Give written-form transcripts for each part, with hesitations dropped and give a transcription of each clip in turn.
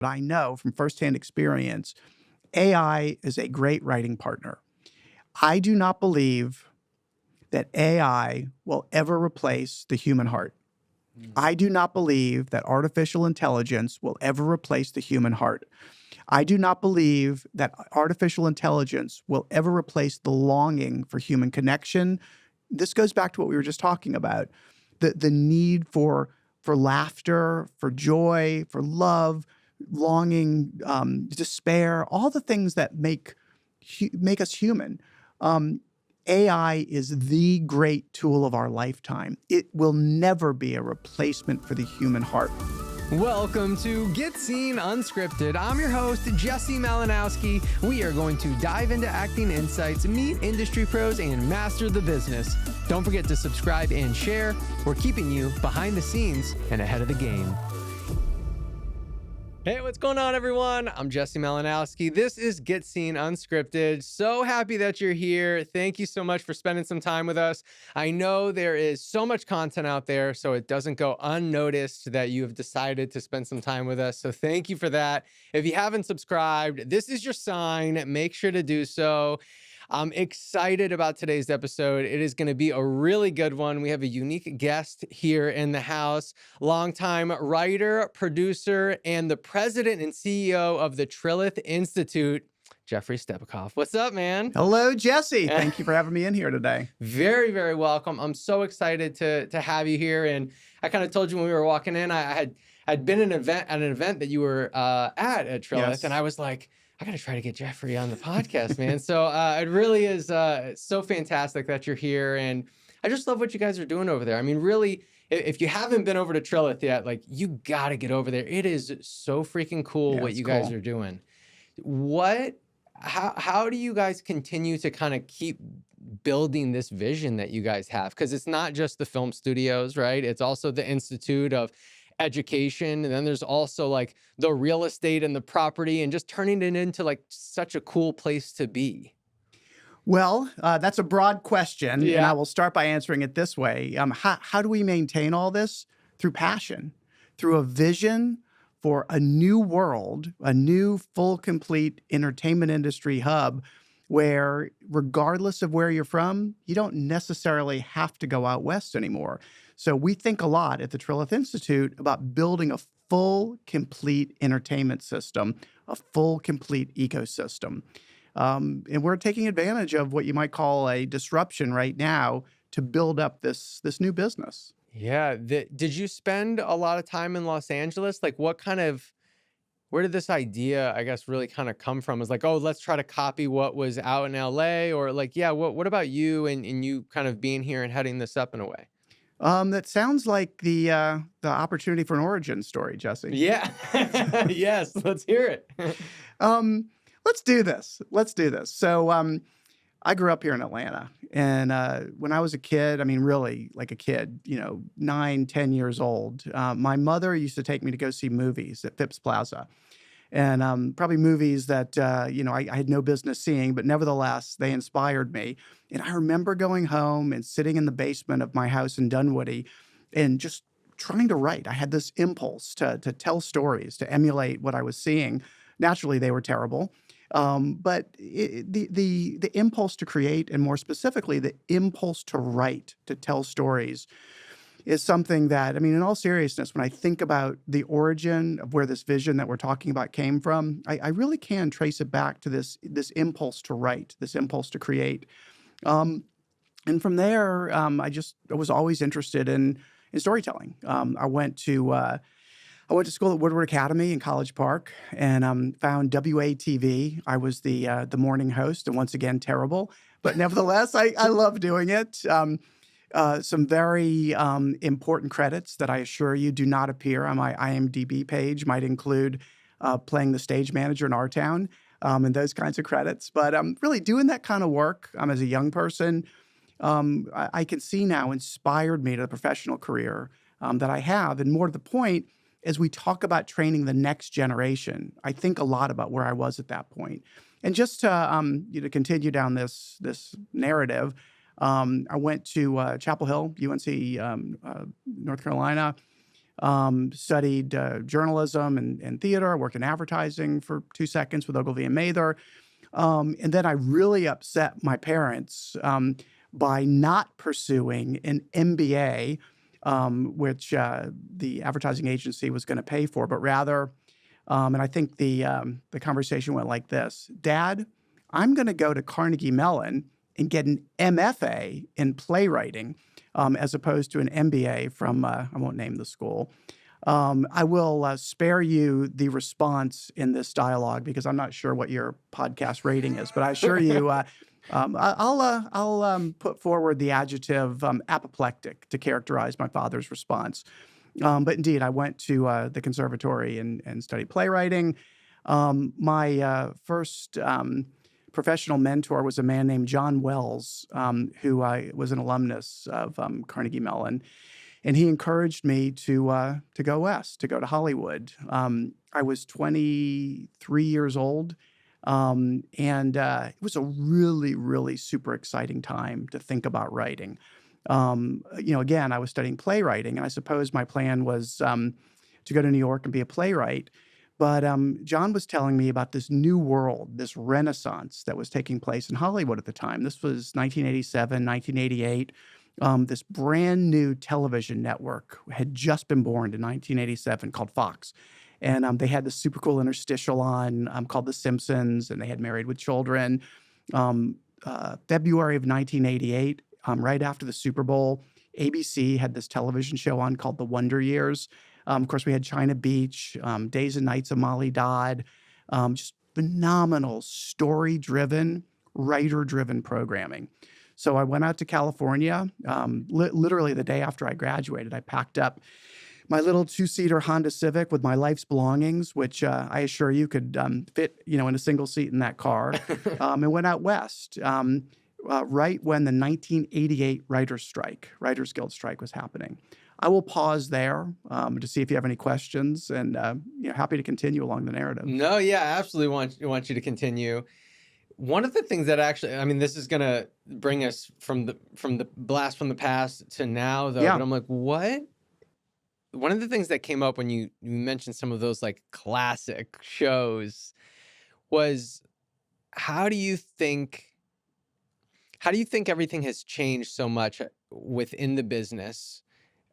But I know from firsthand experience, AI is a great writing partner. I do not believe that AI will ever replace the human heart. I do not believe that artificial intelligence will ever replace the human heart. I do not believe that artificial intelligence will ever replace the longing for human connection. This goes back to what we were just talking about, the need for laughter, for joy, for love, longing, despair, all the things that make us human. AI is the great tool of our lifetime. It will never be a replacement for the human heart. Welcome to Get Scene Unscripted. I'm your host, Jesse Malinowski. We are going to dive into acting insights, meet industry pros, and master the business. Don't forget to subscribe and share. We're keeping you behind the scenes and ahead of the game. Hey, what's going on, everyone? I'm Jesse Malinowski. This is Get Scene Unscripted. So happy that you're here. Thank you so much for spending some time with us. I know there is so much content out there, so it doesn't go unnoticed that you have decided to spend some time with us. So thank you for that. If you haven't subscribed, this is your sign. Make sure to do so. I'm excited about today's episode. It is going to be a really good one. We have a unique guest here in the house, longtime writer, producer, and the president and CEO of the Trillith Institute, Jeffrey Stepakoff. What's up, man? Hello, Jesse. Thank you for having me in here today. Very, very welcome. I'm so excited to have you here. And I kind of told you when we were walking in, I had been at an event that you were at Trillith, yes. And I was like, I got to try to get Jeffrey on the podcast, man. So it really is so fantastic that you're here. And I just love what you guys are doing over there. I mean, really, if you haven't been over to Trilith yet, like, you got to get over there. It is so freaking cool what you guys are doing. How do you guys continue to kind of keep building this vision that you guys have? Because it's not just the film studios, right? It's also the Institute of Education, and then there's also like the real estate and the property, and just turning it into like such a cool place to be. Well, that's a broad question, and I will start by answering it this way. How do we maintain all this? Through passion, through a vision for a new world, a new full, complete entertainment industry hub where, regardless of where you're from, you don't necessarily have to go out west anymore. So we think a lot at the Trillith Institute about building a full, complete entertainment system, a full, complete ecosystem. And we're taking advantage of what you might call a disruption right now to build up this new business. Yeah. Did you spend a lot of time in Los Angeles? Like, where did this idea, I guess, really kind of come from? Is like, oh, let's try to copy what was out in LA? Or like, yeah, what about you and you kind of being here and heading this up in a way? That sounds like the opportunity for an origin story, Jesse. Yeah. Yes, let's hear it. Let's do this. So I grew up here in Atlanta. And when I was a kid, I mean, really like a kid, 9, 10 years old, my mother used to take me to go see movies at Phipps Plaza. And probably movies that, I had no business seeing, but nevertheless, they inspired me. And I remember going home and sitting in the basement of my house in Dunwoody and just trying to write. I had this impulse to tell stories, to emulate what I was seeing. Naturally, they were terrible. But the impulse to create, and more specifically, the impulse to write, to tell stories, is something that, I mean, in all seriousness, when I think about the origin of where this vision that we're talking about came from, I really can trace it back to this impulse to write, this impulse to create. And from there, I was always interested in storytelling. I went to school at Woodward Academy in College Park and found WATV. I was the morning host, and once again, terrible. But nevertheless, I love doing it. Some very important credits that I assure you do not appear on my IMDb page might include playing the stage manager in our town and those kinds of credits. But really doing that kind of work as a young person, I can see now inspired me to the professional career that I have. And more to the point, as we talk about training the next generation, I think a lot about where I was at that point. And just to continue down this narrative, I went to Chapel Hill, UNC, North Carolina. studied journalism and theater. I worked in advertising for 2 seconds with Ogilvy and Mather. And then I really upset my parents by not pursuing an MBA, which the advertising agency was going to pay for, but rather, and I think the conversation went like this: Dad, I'm going to go to Carnegie Mellon and get an MFA in playwriting, as opposed to an MBA from I won't name the school. I will spare you the response in this dialogue because I'm not sure what your podcast rating is, but I assure you, I'll put forward the adjective apoplectic to characterize my father's response. But indeed, I went to the conservatory and studied playwriting. My first professional mentor was a man named John Wells, who was an alumnus of Carnegie Mellon. And he encouraged me to go west, to go to Hollywood. I was 23 years old, and it was a really, really super exciting time to think about writing. Again, I was studying playwriting, and I suppose my plan was to go to New York and be a playwright. But John was telling me about this new world, this renaissance that was taking place in Hollywood at the time. This was 1987, 1988. This brand new television network had just been born in 1987 called Fox. And they had this super cool interstitial on called The Simpsons, and they had Married with Children. February of 1988, right after the Super Bowl, ABC had this television show on called The Wonder Years. Of course, we had China Beach, Days and Nights of Molly Dodd, just phenomenal story-driven, writer-driven programming. So I went out to California, literally the day after I graduated. I packed up my little 2-seater Honda Civic with my life's belongings, which I assure you could fit, in a single seat in that car, and went out west right when the 1988 Writers Guild strike was happening. I will pause there to see if you have any questions, and happy to continue along the narrative. No, yeah, absolutely want you to continue. One of the things that actually, I mean, this is going to bring us from the blast from the past to now, though. Yeah. But I'm like, what? One of the things that came up when you mentioned some of those like classic shows was how do you think everything has changed so much within the business?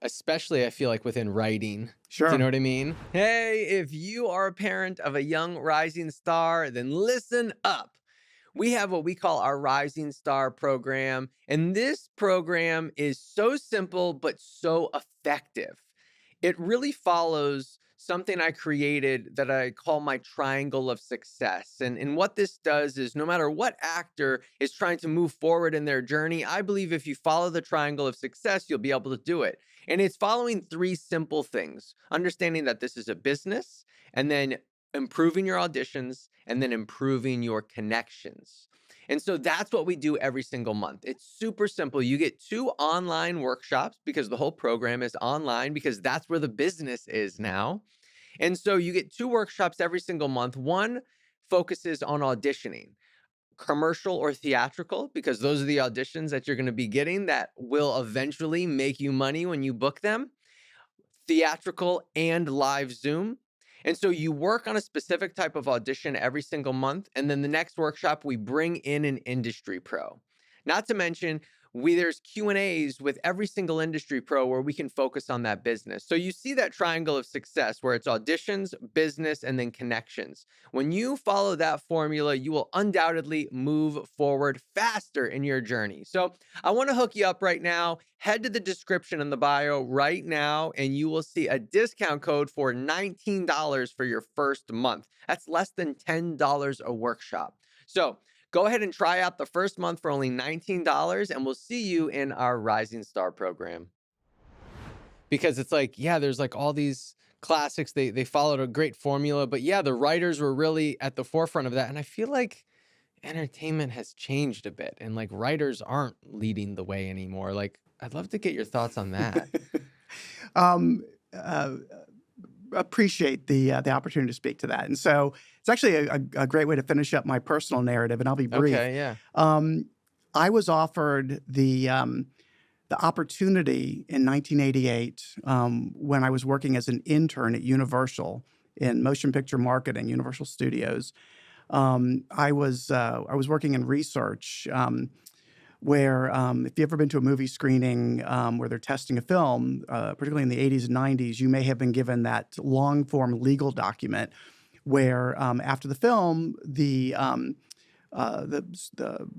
Especially, I feel like within writing. Sure. Do you know what I mean? Hey, if you are a parent of a young rising star, then listen up. We have what we call our Rising Star program. And this program is so simple, but so effective. It really follows something I created that I call my triangle of success. And what this does is no matter what actor is trying to move forward in their journey, I believe if you follow the triangle of success, you'll be able to do it. And it's following 3 simple things: understanding that this is a business, and then improving your auditions, and then improving your connections. And so that's what we do every single month. It's super simple. You get 2 online workshops because the whole program is online, because that's where the business is now. And so you get 2 workshops every single month. One focuses on auditioning, commercial or theatrical, because those are the auditions that you're going to be getting that will eventually make you money when you book them. Theatrical and live Zoom. And so you work on a specific type of audition every single month. And then the next workshop, we bring in an industry pro. Not to mention, there's Q&As with every single industry pro where we can focus on that business. So you see that triangle of success where it's auditions, business, and then connections. When you follow that formula, you will undoubtedly move forward faster in your journey. So I want to hook you up right now. Head to the description in the bio right now, and you will see a discount code for $19 for your first month. That's less than $10 a workshop. So go ahead and try out the first month for only $19, and we'll see you in our Rising Star program. Because it's like, yeah, there's like all these classics. They followed a great formula, but yeah, the writers were really at the forefront of that. And I feel like entertainment has changed a bit, and like writers aren't leading the way anymore. Like, I'd love to get your thoughts on that. Appreciate the opportunity to speak to that. And so it's actually a great way to finish up my personal narrative, and I'll be brief. Okay, yeah. I was offered the the opportunity in 1988, when I was working as an intern at Universal in motion picture marketing, Universal Studios. I was working in research, where if you've ever been to a movie screening where they're testing a film, particularly in the 80s and 90s, you may have been given that long form legal document where after the film, the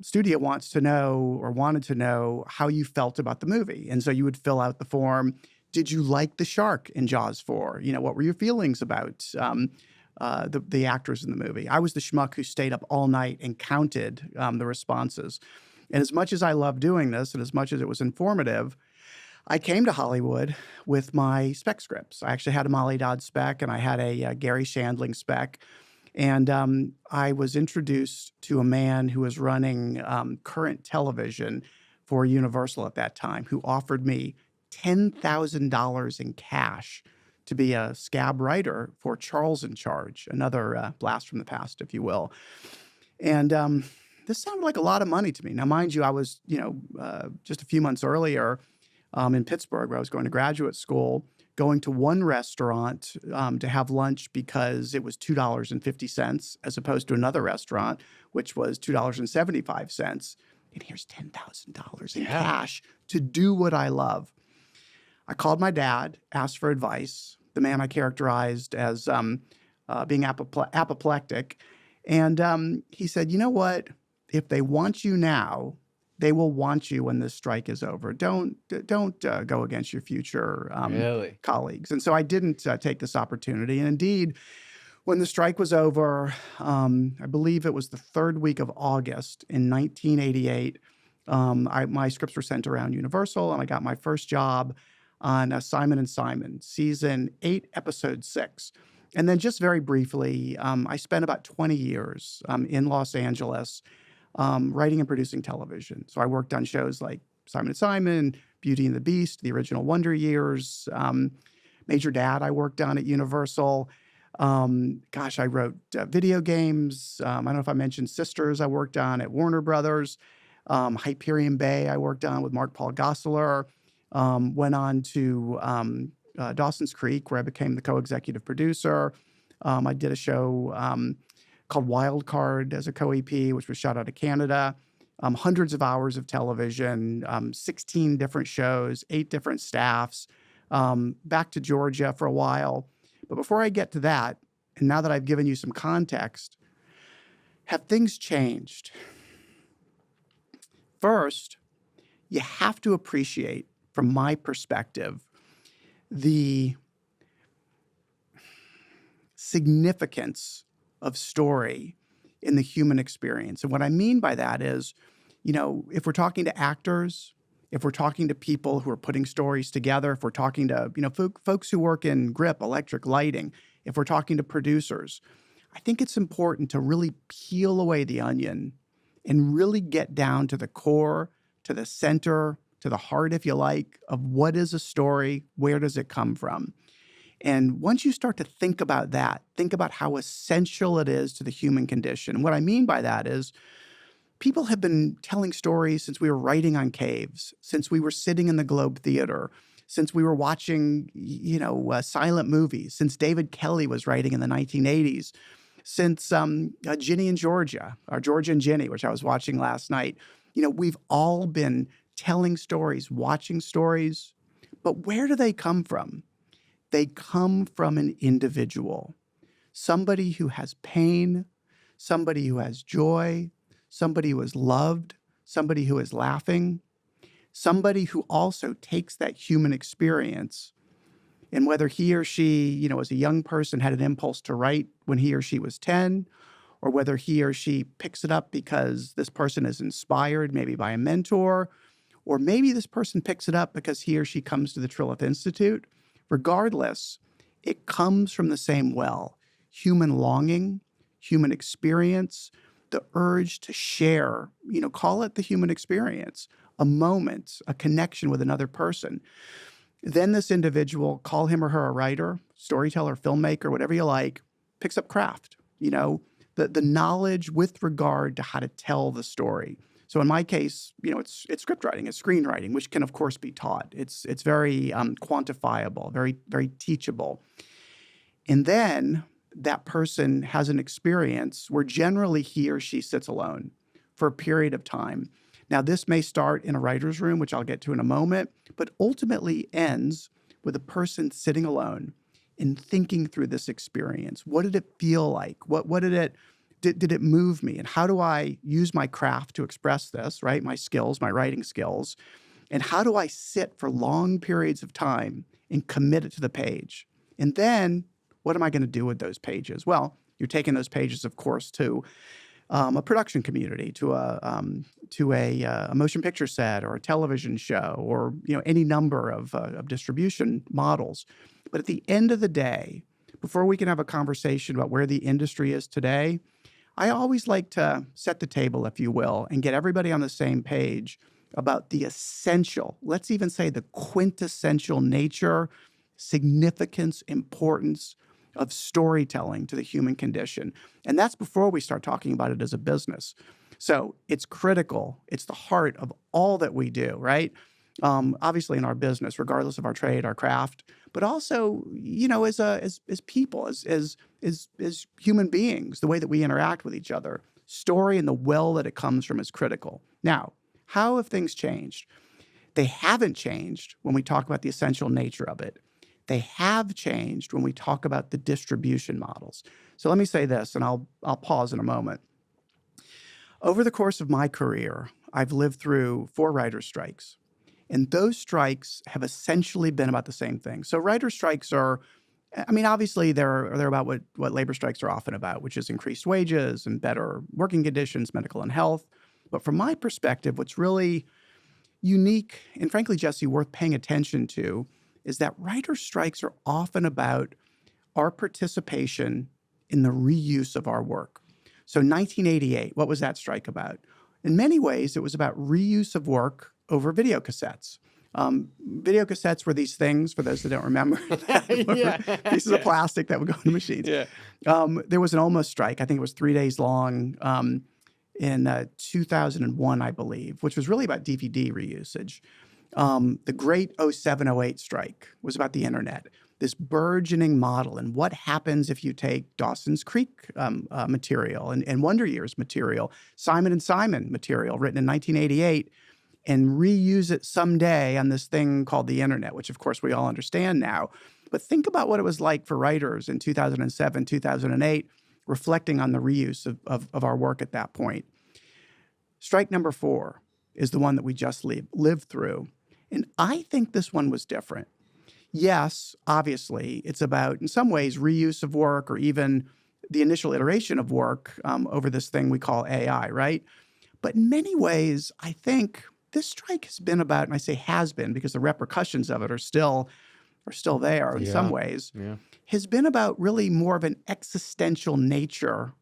studio wants to know or wanted to know how you felt about the movie. And so you would fill out the form. Did you like the shark in Jaws 4? What were your feelings about the actors in the movie? I was the schmuck who stayed up all night and counted the responses. And as much as I loved doing this and as much as it was informative, I came to Hollywood with my spec scripts. I actually had a Molly Dodd spec and I had a Gary Shandling spec. And I was introduced to a man who was running current television for Universal at that time, who offered me $10,000 in cash to be a scab writer for Charles in Charge, another blast from the past, if you will. And this sounded like a lot of money to me. Now, mind you, I was, just a few months earlier in Pittsburgh, where I was going to graduate school, going to one restaurant to have lunch because it was $2.50 as opposed to another restaurant, which was $2.75. And here's $10,000 in cash to do what I love. I called my dad, asked for advice, the man I characterized as being apoplectic. And he said, you know what? If they want you now, they will want you when this strike is over. Don't go against your future colleagues. And so I didn't take this opportunity. And indeed, when the strike was over, I believe it was the third week of August in 1988, my scripts were sent around Universal, and I got my first job on Simon & Simon, season 8, episode 6. And then just very briefly, I spent about 20 years in Los Angeles writing and producing television. So I worked on shows like Simon & Simon, Beauty and the Beast, the original Wonder Years, Major Dad I worked on at Universal. I wrote video games. I don't know if I mentioned Sisters I worked on at Warner Brothers. Hyperion Bay I worked on with Mark Paul Gosselaar. Went on to Dawson's Creek, where I became the co-executive producer. I did a show called Wild Card as a co-EP, which was shot out of Canada. Hundreds of hours of television, 16 different shows, 8 different staffs, back to Georgia for a while. But before I get to that, and now that I've given you some context, have things changed? First, you have to appreciate, from my perspective, the significance of story in the human experience. And what I mean by that is, if we're talking to actors, if we're talking to people who are putting stories together, if we're talking to, folks who work in grip, electric lighting, if we're talking to producers, I think it's important to really peel away the onion and really get down to the core, to the center, to the heart, if you like, of what is a story, where does it come from? And once you start to think about that, think about how essential it is to the human condition. And what I mean by that is people have been telling stories since we were writing on caves, since we were sitting in the Globe Theater, since we were watching, silent movies, since David Kelly was writing in the 1980s, since Ginny and Georgia, or Georgia and Ginny, which I was watching last night. We've all been telling stories, watching stories, but where do they come from? They come from an individual, somebody who has pain, somebody who has joy, somebody who is loved, somebody who is laughing, somebody who also takes that human experience, and whether he or she, as a young person had an impulse to write when he or she was 10, or whether he or she picks it up because this person is inspired maybe by a mentor, or maybe this person picks it up because he or she comes to the Trillith Institute. Regardless, it comes from the same well: human longing, human experience, the urge to share, call it the human experience, a moment, a connection with another person. Then this individual, call him or her a writer, storyteller, filmmaker, whatever you like, picks up craft, the knowledge with regard to how to tell the story. So in my case, it's script writing, it's screenwriting, which can of course be taught. It's very quantifiable, very very teachable. And then that person has an experience where generally he or she sits alone for a period of time. Now, this may start in a writer's room, which I'll get to in a moment, but ultimately ends with a person sitting alone and thinking through this experience. What did it feel like? What did it move me? And how do I use my craft to express this, right? My skills, my writing skills. And how do I sit for long periods of time and commit it to the page? And then what am I going to do with those pages? Well, you're taking those pages, of course, to a production community, to a motion picture set or a television show, or any number of distribution models. But at the end of the day, before we can have a conversation about where the industry is today, I always like to set the table, if you will, and get everybody on the same page about the essential, let's even say the quintessential nature, significance, importance of storytelling to the human condition. And that's before we start talking about it as a business. So it's critical. It's the heart of all that we do, right? Obviously in our business, regardless of our trade, our craft, but also, as people, as human beings, the way that we interact with each other, story and the well that it comes from is critical. Now, how have things changed? They haven't changed when we talk about the essential nature of it. They have changed when we talk about the distribution models. So let me say this, and I'll pause in a moment. Over the course of my career, I've lived through 4 writer strikes, and those strikes have essentially been about the same thing. So writer strikes are, obviously they're about what labor strikes are often about, which is increased wages and better working conditions, medical and health. But from my perspective, what's really unique and frankly, Jesse, worth paying attention to is that writer strikes are often about our participation in the reuse of our work. So 1988, what was that strike about? In many ways, it was about reuse of work over video cassettes. Video cassettes were these things, for those that don't remember, pieces of plastic that would go into machines. Yeah. There was an almost strike. I think it was 3 days long in 2001, I believe, which was really about DVD reusage. The great 07-08 strike was about the internet, this burgeoning model, and what happens if you take Dawson's Creek material and Wonder Years material, Simon and Simon material written in 1988, and reuse it someday on this thing called the internet, which of course we all understand now. But think about what it was like for writers in 2007, 2008, reflecting on the reuse of our work at that point. Strike number 4 is the one that we just lived through. And I think this one was different. Yes, obviously, it's about, in some ways, reuse of work or even the initial iteration of work over this thing we call AI, right? But in many ways, I think this strike has been about, and I say has been because the repercussions of it are still there in some ways, has been about really more of an existential nature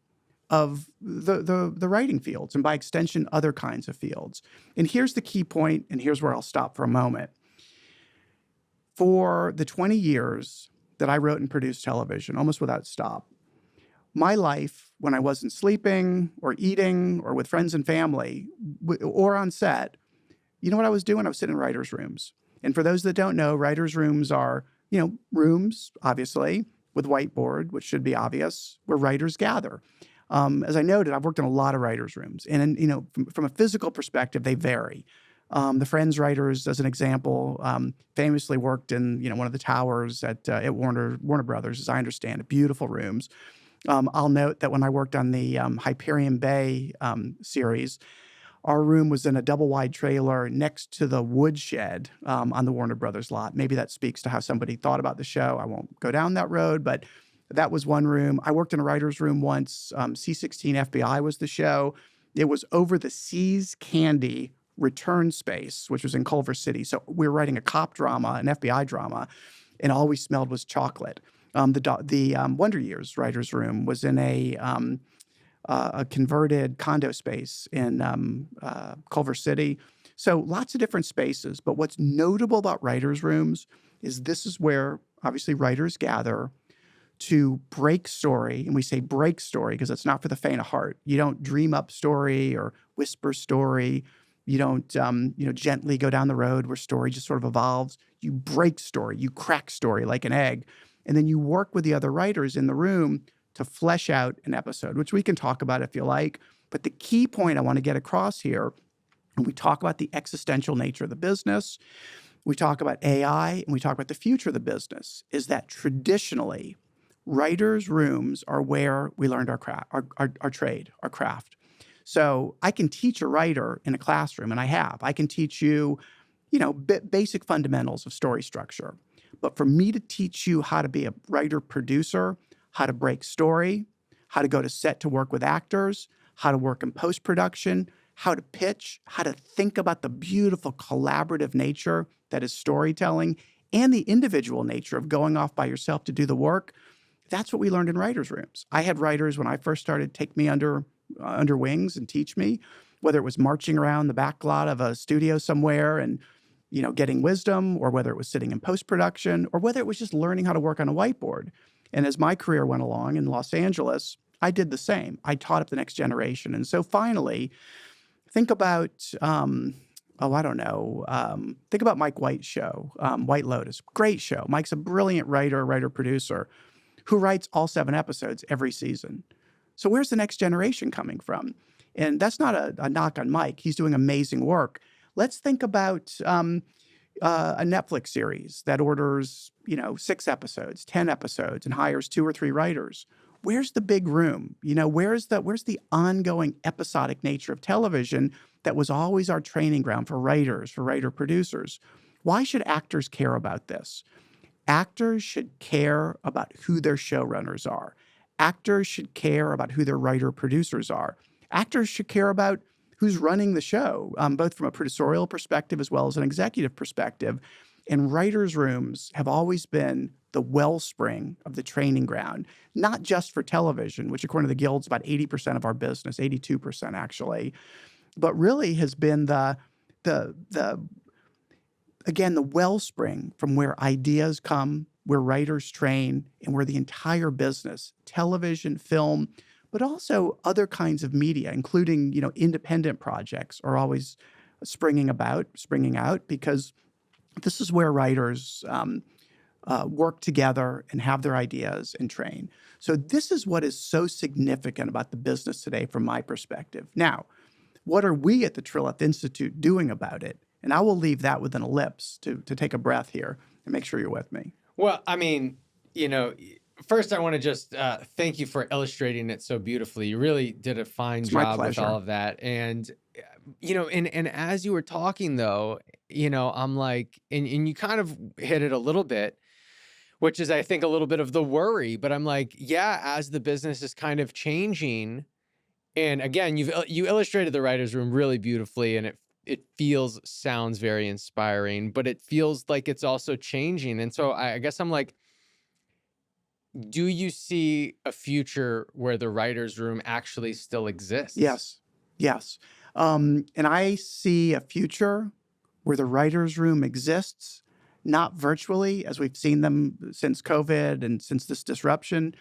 of the writing fields, and by extension, other kinds of fields. And here's the key point, and here's where I'll stop for a moment. For the 20 years that I wrote and produced television, almost without stop, my life, when I wasn't sleeping or eating or with friends and family or on set, you know what I was doing? I was sitting in writers' rooms. And for those that don't know, writers' rooms are, rooms, obviously, with whiteboard, which should be obvious, where writers gather. As I noted, I've worked in a lot of writers' rooms. And, from a physical perspective, they vary. The Friends writers, as an example, famously worked in, one of the towers at Warner Brothers, as I understand it. Beautiful rooms. I'll note that when I worked on the Hyperion Bay series, our room was in a double-wide trailer next to the woodshed on the Warner Brothers lot. Maybe that speaks to how somebody thought about the show. I won't go down that road, but that was one room. I worked in a writer's room once. C-16 FBI was the show. It was over the Seas Candy return space, which was in Culver City. So we were writing a cop drama, an FBI drama, and all we smelled was chocolate. The Wonder Years writer's room was in a converted condo space in Culver City. So lots of different spaces. But what's notable about writers' rooms is this is where, obviously, writers gather to break story. And we say break story because it's not for the faint of heart. You don't dream up story or whisper story. You don't, gently go down the road where story just sort of evolves. You break story. You crack story like an egg. And then you work with the other writers in the room to flesh out an episode, which we can talk about if you like. But the key point I want to get across here, when we talk about the existential nature of the business, we talk about AI, and we talk about the future of the business, is that traditionally, writers' rooms are where we learned our trade, our craft. So I can teach a writer in a classroom, and I have. I can teach you, basic fundamentals of story structure. But for me to teach you how to be a writer-producer, how to break story, how to go to set to work with actors, how to work in post-production, how to pitch, how to think about the beautiful collaborative nature that is storytelling, and the individual nature of going off by yourself to do the work, that's what we learned in writers' rooms. I had writers when I first started take me under wings and teach me, whether it was marching around the back lot of a studio somewhere and getting wisdom, or whether it was sitting in post-production, or whether it was just learning how to work on a whiteboard. And as my career went along in Los Angeles, I did the same. I taught up the next generation. And so finally, think about, think about Mike White's show, White Lotus. Great show. Mike's a brilliant writer-producer who writes all 7 episodes every season. So where's the next generation coming from? And that's not a knock on Mike. He's doing amazing work. Let's think about a Netflix series that orders, 6 episodes, 10 episodes, and hires 2 or 3 writers. Where's the big room? Where's the ongoing episodic nature of television that was always our training ground for writers, for writer-producers? Why should actors care about this? Actors should care about who their showrunners are. Actors should care about who their writer-producers are. Actors should care about who's running the show, both from a producerial perspective as well as an executive perspective. And writers' rooms have always been the wellspring of the training ground, not just for television, which according to the Guild is about 80% of our business, 82% actually, but really has been the wellspring from where ideas come, where writers train, and where the entire business, television, film, but also other kinds of media, including, independent projects, are always springing out, because this is where writers work together and have their ideas and train. So this is what is so significant about the business today from my perspective. Now, what are we at the Trillith Institute doing about it? And I will leave that with an ellipse to take a breath here and make sure you're with me. Well, first I want to just thank you for illustrating it so beautifully. You really did a fine job with all of that. And, and as you were talking though, I'm like, and you kind of hit it a little bit, which is, I think, a little bit of the worry, but I'm like, yeah, as the business is kind of changing, and again, you illustrated the writer's room really beautifully, and it sounds very inspiring, but it feels like it's also changing. And so I guess I'm like, do you see a future where the writer's room actually still exists? Yes. And I see a future where the writer's room exists, not virtually as we've seen them since COVID and since this disruption.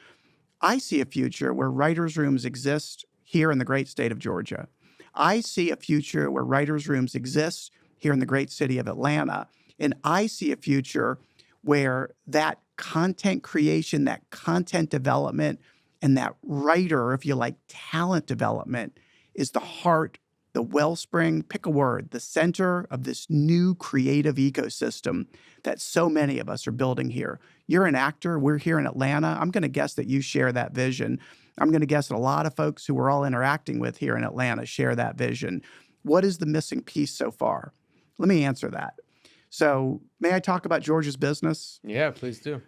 I see a future where writer's rooms exist here in the great state of Georgia. I see a future where writer's rooms exist here in the great city of Atlanta. And I see a future where that content creation, that content development, and that writer, if you like, talent development is the heart, the wellspring, pick a word, the center of this new creative ecosystem that so many of us are building here. You're an actor. We're here in Atlanta. I'm going to guess that you share that vision. I'm going to guess that a lot of folks who we're all interacting with here in Atlanta share that vision. What is the missing piece so far? Let me answer that. So may I talk about Georgia's business? Yeah, please do.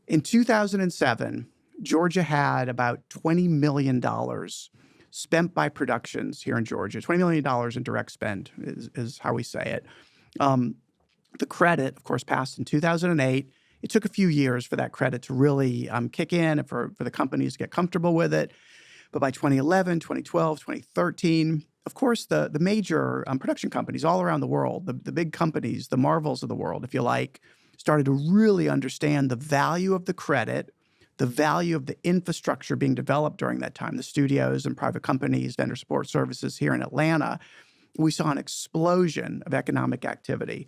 In 2007, Georgia had about $20 million spent by productions here in Georgia. $20 million in direct spend is how we say it. The credit, of course, passed in 2008. It took a few years for that credit to really kick in and for the companies to get comfortable with it. But by 2011, 2012, 2013, of course, the major production companies all around the world, the big companies, the Marvels of the world, if you like, started to really understand the value of the credit, the value of the infrastructure being developed during that time, the studios and private companies, vendor support services here in Atlanta, we saw an explosion of economic activity.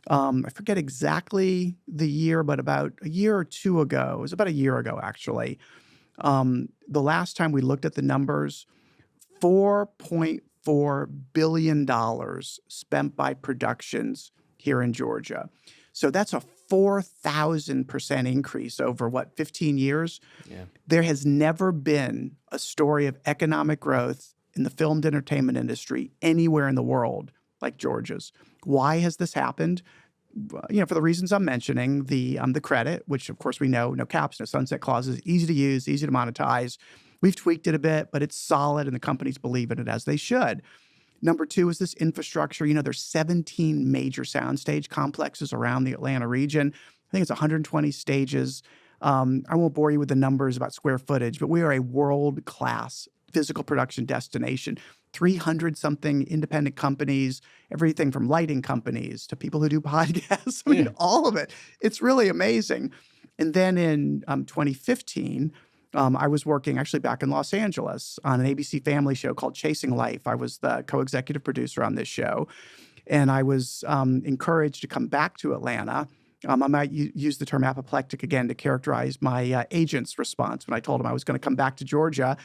I forget exactly the year, but about a year or two ago, it was about a year ago, actually, the last time we looked at the numbers, $4.4 billion spent by productions here in Georgia. So that's a 4,000% increase over, 15 years? Yeah. There has never been a story of economic growth in the filmed entertainment industry anywhere in the world like Georgia's. Why has this happened? For the reasons I'm mentioning, the credit, which of course we know, no caps, no sunset clauses, easy to use, easy to monetize. We've tweaked it a bit, but it's solid and the companies believe in it as they should. Number two is this infrastructure. There's 17 major soundstage complexes around the Atlanta region. I think it's 120 stages. I won't bore you with the numbers about square footage, but we are a world-class physical production destination. 300-something independent companies, everything from lighting companies to people who do podcasts. I mean, all of it. It's really amazing. And then in 2015, I was working actually back in Los Angeles on an ABC family show called Chasing Life. I was the co-executive producer on this show. And I was encouraged to come back to Atlanta. I might use the term apoplectic again to characterize my agent's response when I told him I was going to come back to Georgia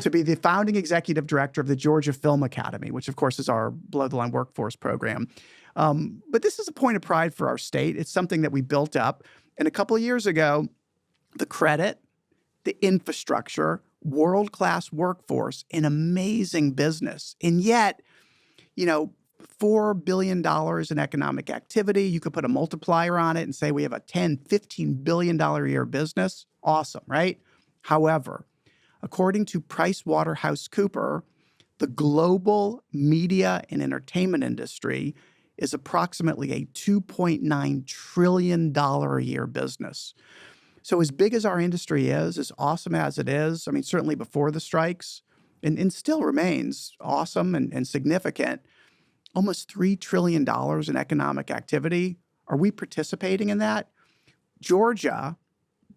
to be the founding executive director of the Georgia Film Academy, which of course is our below-the-line workforce program. But this is a point of pride for our state. It's something that we built up. And a couple of years ago, the credit, the infrastructure, world-class workforce, an amazing business. And yet, $4 billion in economic activity. You could put a multiplier on it and say we have a $10, $15 billion a year business. Awesome, right? However, according to PricewaterhouseCoopers, the global media and entertainment industry is approximately a $2.9 trillion a year business. So as big as our industry is, as awesome as it is, I mean, certainly before the strikes, and still remains awesome and significant, almost $3 trillion in economic activity. Are we participating in that? Georgia,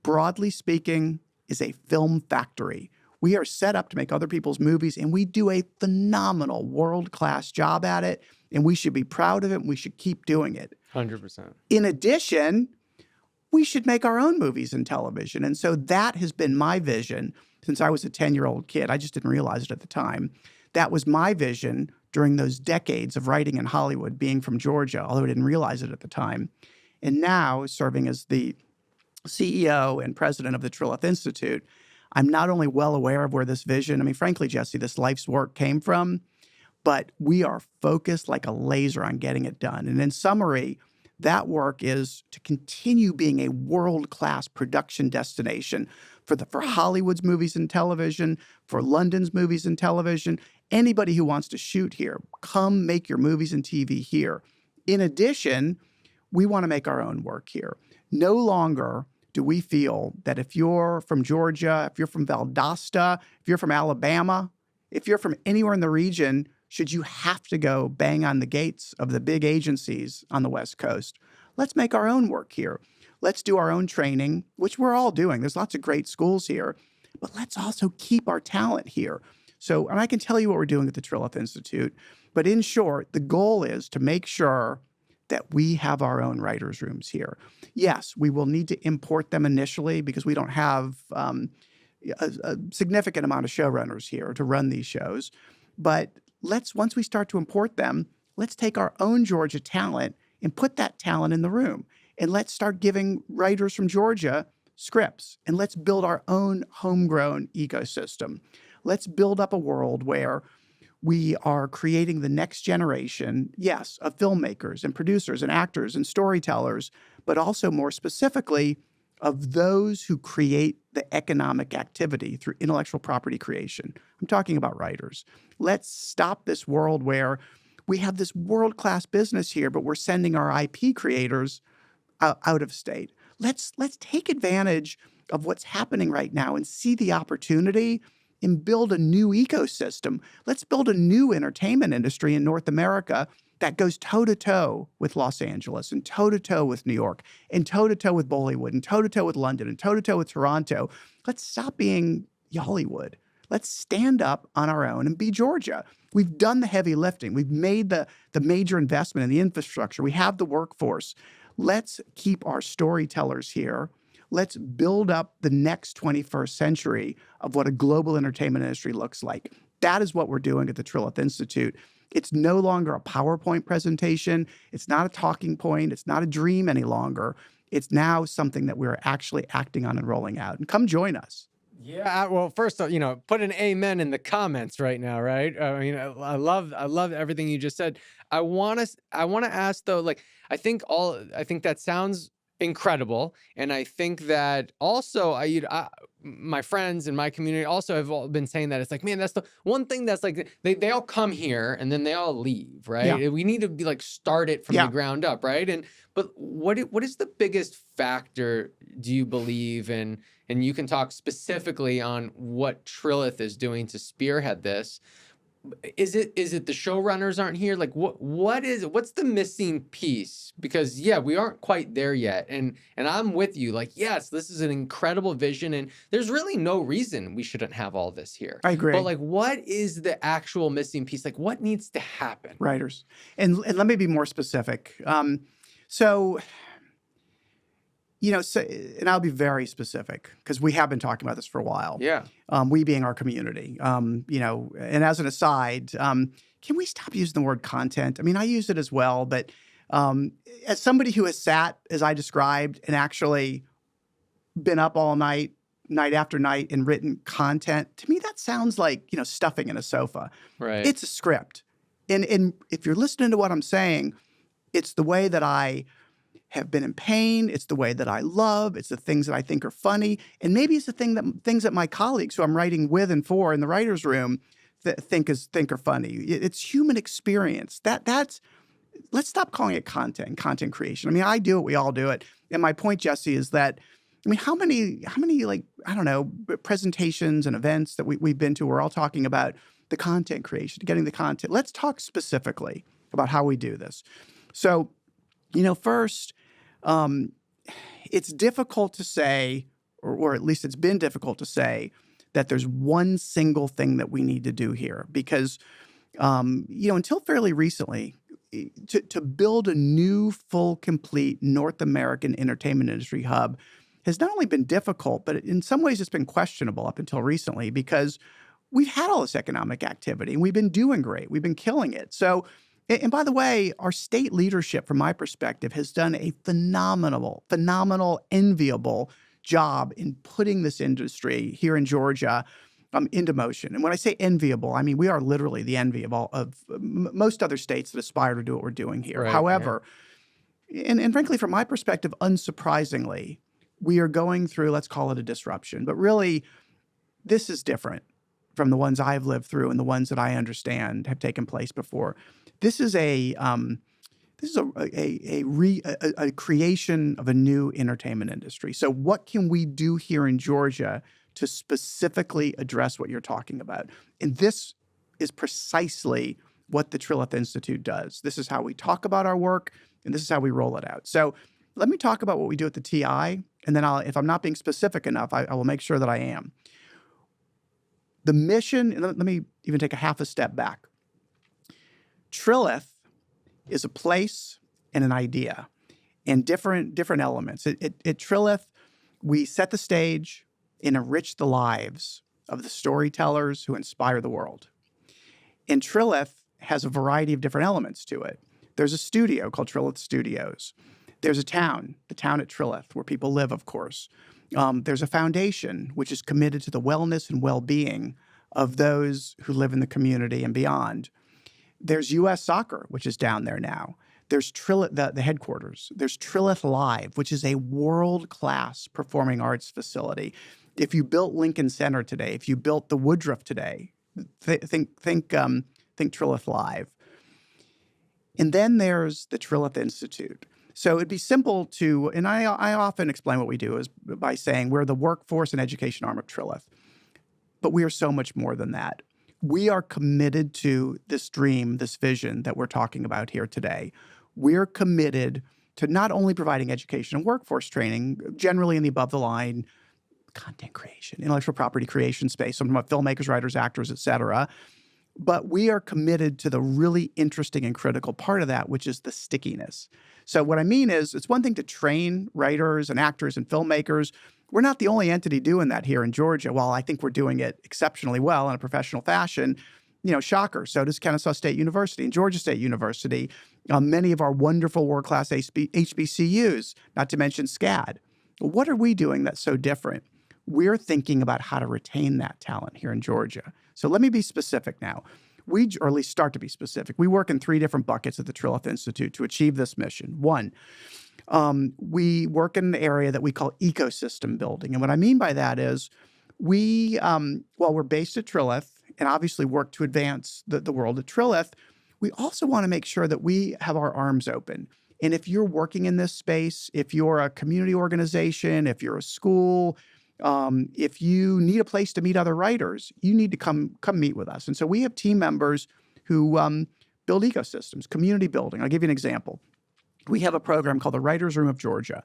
broadly speaking, is a film factory. We are set up to make other people's movies, and we do a phenomenal world-class job at it, and we should be proud of it, and we should keep doing it. 100%. In addition, we should make our own movies and television. And so that has been my vision since I was a 10-year-old kid. I just didn't realize it at the time. That was my vision during those decades of writing in Hollywood, being from Georgia, although I didn't realize it at the time. And now, serving as the CEO and president of the Trillith Institute, I'm not only well aware of where this vision, I mean, frankly, Jesse, this life's work came from, but we are focused like a laser on getting it done. And in summary, that work is to continue being a world-class production destination for Hollywood's movies and television, for London's movies and television, anybody who wants to shoot here, come make your movies and TV here. In addition, we want to make our own work here. No longer do we feel that if you're from Georgia, if you're from Valdosta, if you're from Alabama, if you're from anywhere in the region, should you have to go bang on the gates of the big agencies on the West Coast? Let's make our own work here. Let's do our own training, which we're all doing. There's lots of great schools here, but let's also keep our talent here. So, and I can tell you what we're doing at the Trillith Institute, but in short, the goal is to make sure that we have our own writers' rooms here. Yes, we will need to import them initially because we don't have a significant amount of showrunners here to run these shows. But once we start to import them, let's take our own Georgia talent and put that talent in the room. And let's start giving writers from Georgia scripts. And let's build our own homegrown ecosystem. Let's build up a world where we are creating the next generation, yes, of filmmakers and producers and actors and storytellers, but also more specifically of those who create the economic activity through intellectual property creation. I'm talking about writers. Let's stop this world where we have this world-class business here, but we're sending our IP creators out of state. Let's take advantage of what's happening right now and see the opportunity and build a new ecosystem. Let's build a new entertainment industry in North America that goes toe-to-toe with Los Angeles and toe-to-toe with New York and toe-to-toe with Bollywood and toe-to-toe with London and toe-to-toe with Toronto. Let's stop being Hollywood. Let's stand up on our own and be Georgia. We've done the heavy lifting. We've made the major investment in the infrastructure. We have the workforce. Let's keep our storytellers here. Let's build up the next 21st century of what a global entertainment industry looks like. That is what we're doing at the Trillith Institute. It's no longer a PowerPoint presentation. It's not a talking point. It's not a dream any longer. It's now something that we're actually acting on and rolling out. And come join us. Yeah, well, first, put an amen in the comments right now, right? I mean, I love everything you just said. I want to ask though, like, I think that sounds incredible, and I think that also my friends in my community also have all been saying that it's like, man, that's the one thing that's like they all come here and then they all leave, right? Yeah. We need to be like start it from the ground up, right? But what is the biggest factor do you believe in? And you can talk specifically on what Trilith is doing to spearhead this. Is it the showrunners aren't here? Like what's the missing piece? Because we aren't quite there yet. And I'm with you. Like, yes, this is an incredible vision and there's really no reason we shouldn't have all this here. I agree. But like, what is the actual missing piece? Like what needs to happen? Writers. And let me be more specific. And I'll be very specific because we have been talking about this for a while. Yeah. We being our community. And as an aside, can we stop using the word content? I mean, I use it as well, but as somebody who has sat, as I described, and actually been up all night, night after night, and written content, to me that sounds like, stuffing in a sofa. Right. It's a script. And if you're listening to what I'm saying, it's the way that I have been in pain. It's the way that I love. It's the things that I think are funny. And maybe it's the things that my colleagues who I'm writing with and for in the writer's room think are funny. It's human experience. Let's stop calling it content creation. I mean, I do it. We all do it. And my point, Jesse, is that, I mean, how many like, I don't know, presentations and events that we've been to, we're all talking about the content creation, getting the content. Let's talk specifically about how we do this. So, first, it's difficult to say, or at least it's been difficult to say, that there's one single thing that we need to do here. Because, until fairly recently, to build a new, full, complete North American entertainment industry hub has not only been difficult, but in some ways it's been questionable up until recently because we've had all this economic activity and we've been doing great. We've been killing it. So, and by the way, our state leadership, from my perspective, has done a phenomenal, enviable job in putting this industry here in Georgia into motion. And when I say enviable, I mean we are literally the envy of most other states that aspire to do what we're doing here. Right, However, and frankly, from my perspective, unsurprisingly, we are going through, let's call it a disruption. But really, this is different from the ones I've lived through and the ones that I understand have taken place before. This is a creation of a new entertainment industry. So what can we do here in Georgia to specifically address what you're talking about? And this is precisely what the Trillith Institute does. This is how we talk about our work, and this is how we roll it out. So let me talk about what we do at the TI, and then if I'm not being specific enough, I will make sure that I am. The mission, and let me even take a half a step back. Trilith is a place and an idea and different elements. At Trilith, we set the stage and enrich the lives of the storytellers who inspire the world. And Trilith has a variety of different elements to it. There's a studio called Trillith Studios. There's a town, the town at Trilith, where people live, of course. There's a foundation which is committed to the wellness and well-being of those who live in the community and beyond. There's U.S. Soccer, which is down there now. There's Trilith, the headquarters. There's Trilith Live, which is a world-class performing arts facility. If you built Lincoln Center today, if you built the Woodruff today, think Trilith Live. And then there's the Trillith Institute. So it'd be simple to, and I often explain what we do is by saying we're the workforce and education arm of Trilith. But we are so much more than that. we are committed to this dream, this vision that we're talking about here today. We're committed to not only providing education and workforce training, generally in the above the line content creation, intellectual property creation space, some about filmmakers, writers, actors, et cetera, but we are committed to the really interesting and critical part of that, which is the stickiness. So what I mean is, it's one thing to train writers and actors and filmmakers. We're not the only entity doing that here in Georgia. While I think we're doing it exceptionally well in a professional fashion, shocker, so does Kennesaw State University and Georgia State University, many of our wonderful world-class HBCUs, not to mention SCAD. What are we doing that's so different? We're thinking about how to retain that talent here in Georgia. So let me be specific now. Or at least start to be specific. We work in 3 different buckets at the Trillith Institute to achieve this mission. One, we work in an area that we call ecosystem building. And what I mean by that is while we're based at Trilith and obviously work to advance the world at Trilith, we also want to make sure that we have our arms open. And if you're working in this space, if you're a community organization, if you're a school, if you need a place to meet other writers, you need to come meet with us. And so we have team members who build ecosystems, community building. I'll give you an example. We have a program called the Writers' Room of Georgia.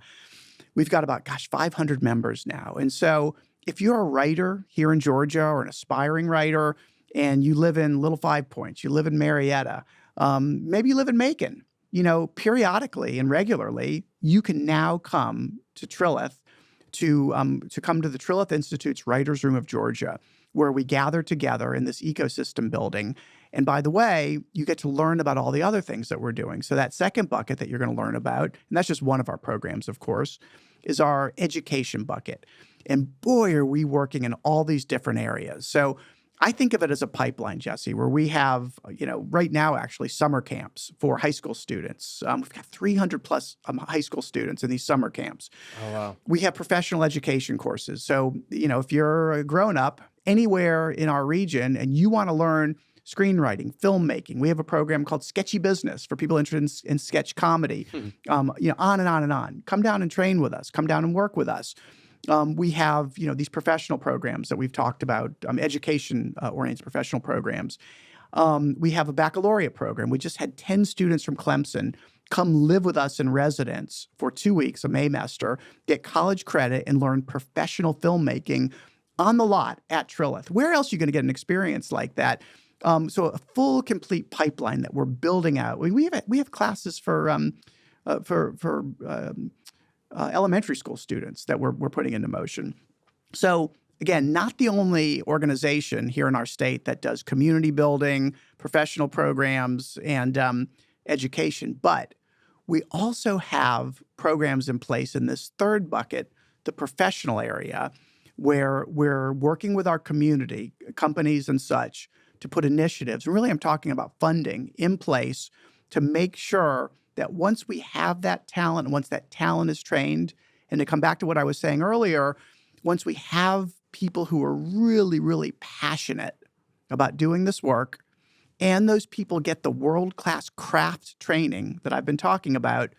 We've got about, 500 members now. And so if you're a writer here in Georgia or an aspiring writer and you live in Little Five Points, you live in Marietta, maybe you live in Macon, periodically and regularly, you can now come to Trilith to come to the Trillith Institute's Writers' Room of Georgia, where we gather together in this ecosystem building. And by the way, you get to learn about all the other things that we're doing. So that second bucket that you're going to learn about, and that's just one of our programs, of course, is our education bucket. And boy, are we working in all these different areas. So I think of it as a pipeline, Jesse, where we have, right now, actually, summer camps for high school students. We've got 300 plus high school students in these summer camps. Oh, wow. We have professional education courses. So, if you're a grown-up anywhere in our region and you want to learn screenwriting, filmmaking, we have a program called Sketchy Business for people interested in sketch comedy, on and on and on. Come down and train with us. Come down and work with us. We have, these professional programs that we've talked about, education-oriented professional programs. We have a baccalaureate program. We just had 10 students from Clemson come live with us in residence for 2 weeks, a Maymester, get college credit, and learn professional filmmaking on the lot at Trilith. Where else are you going to get an experience like that? So a full, complete pipeline that we're building out. We have classes for elementary school students that we're putting into motion. So again, not the only organization here in our state that does community building, professional programs, and education, but we also have programs in place in this third bucket, the professional area, where we're working with our community, companies and such, to put initiatives, and really I'm talking about funding, in place to make sure that once we have that talent, and once that talent is trained, and to come back to what I was saying earlier, once we have people who are really, really passionate about doing this work, and those people get the world-class craft training that I've been talking about,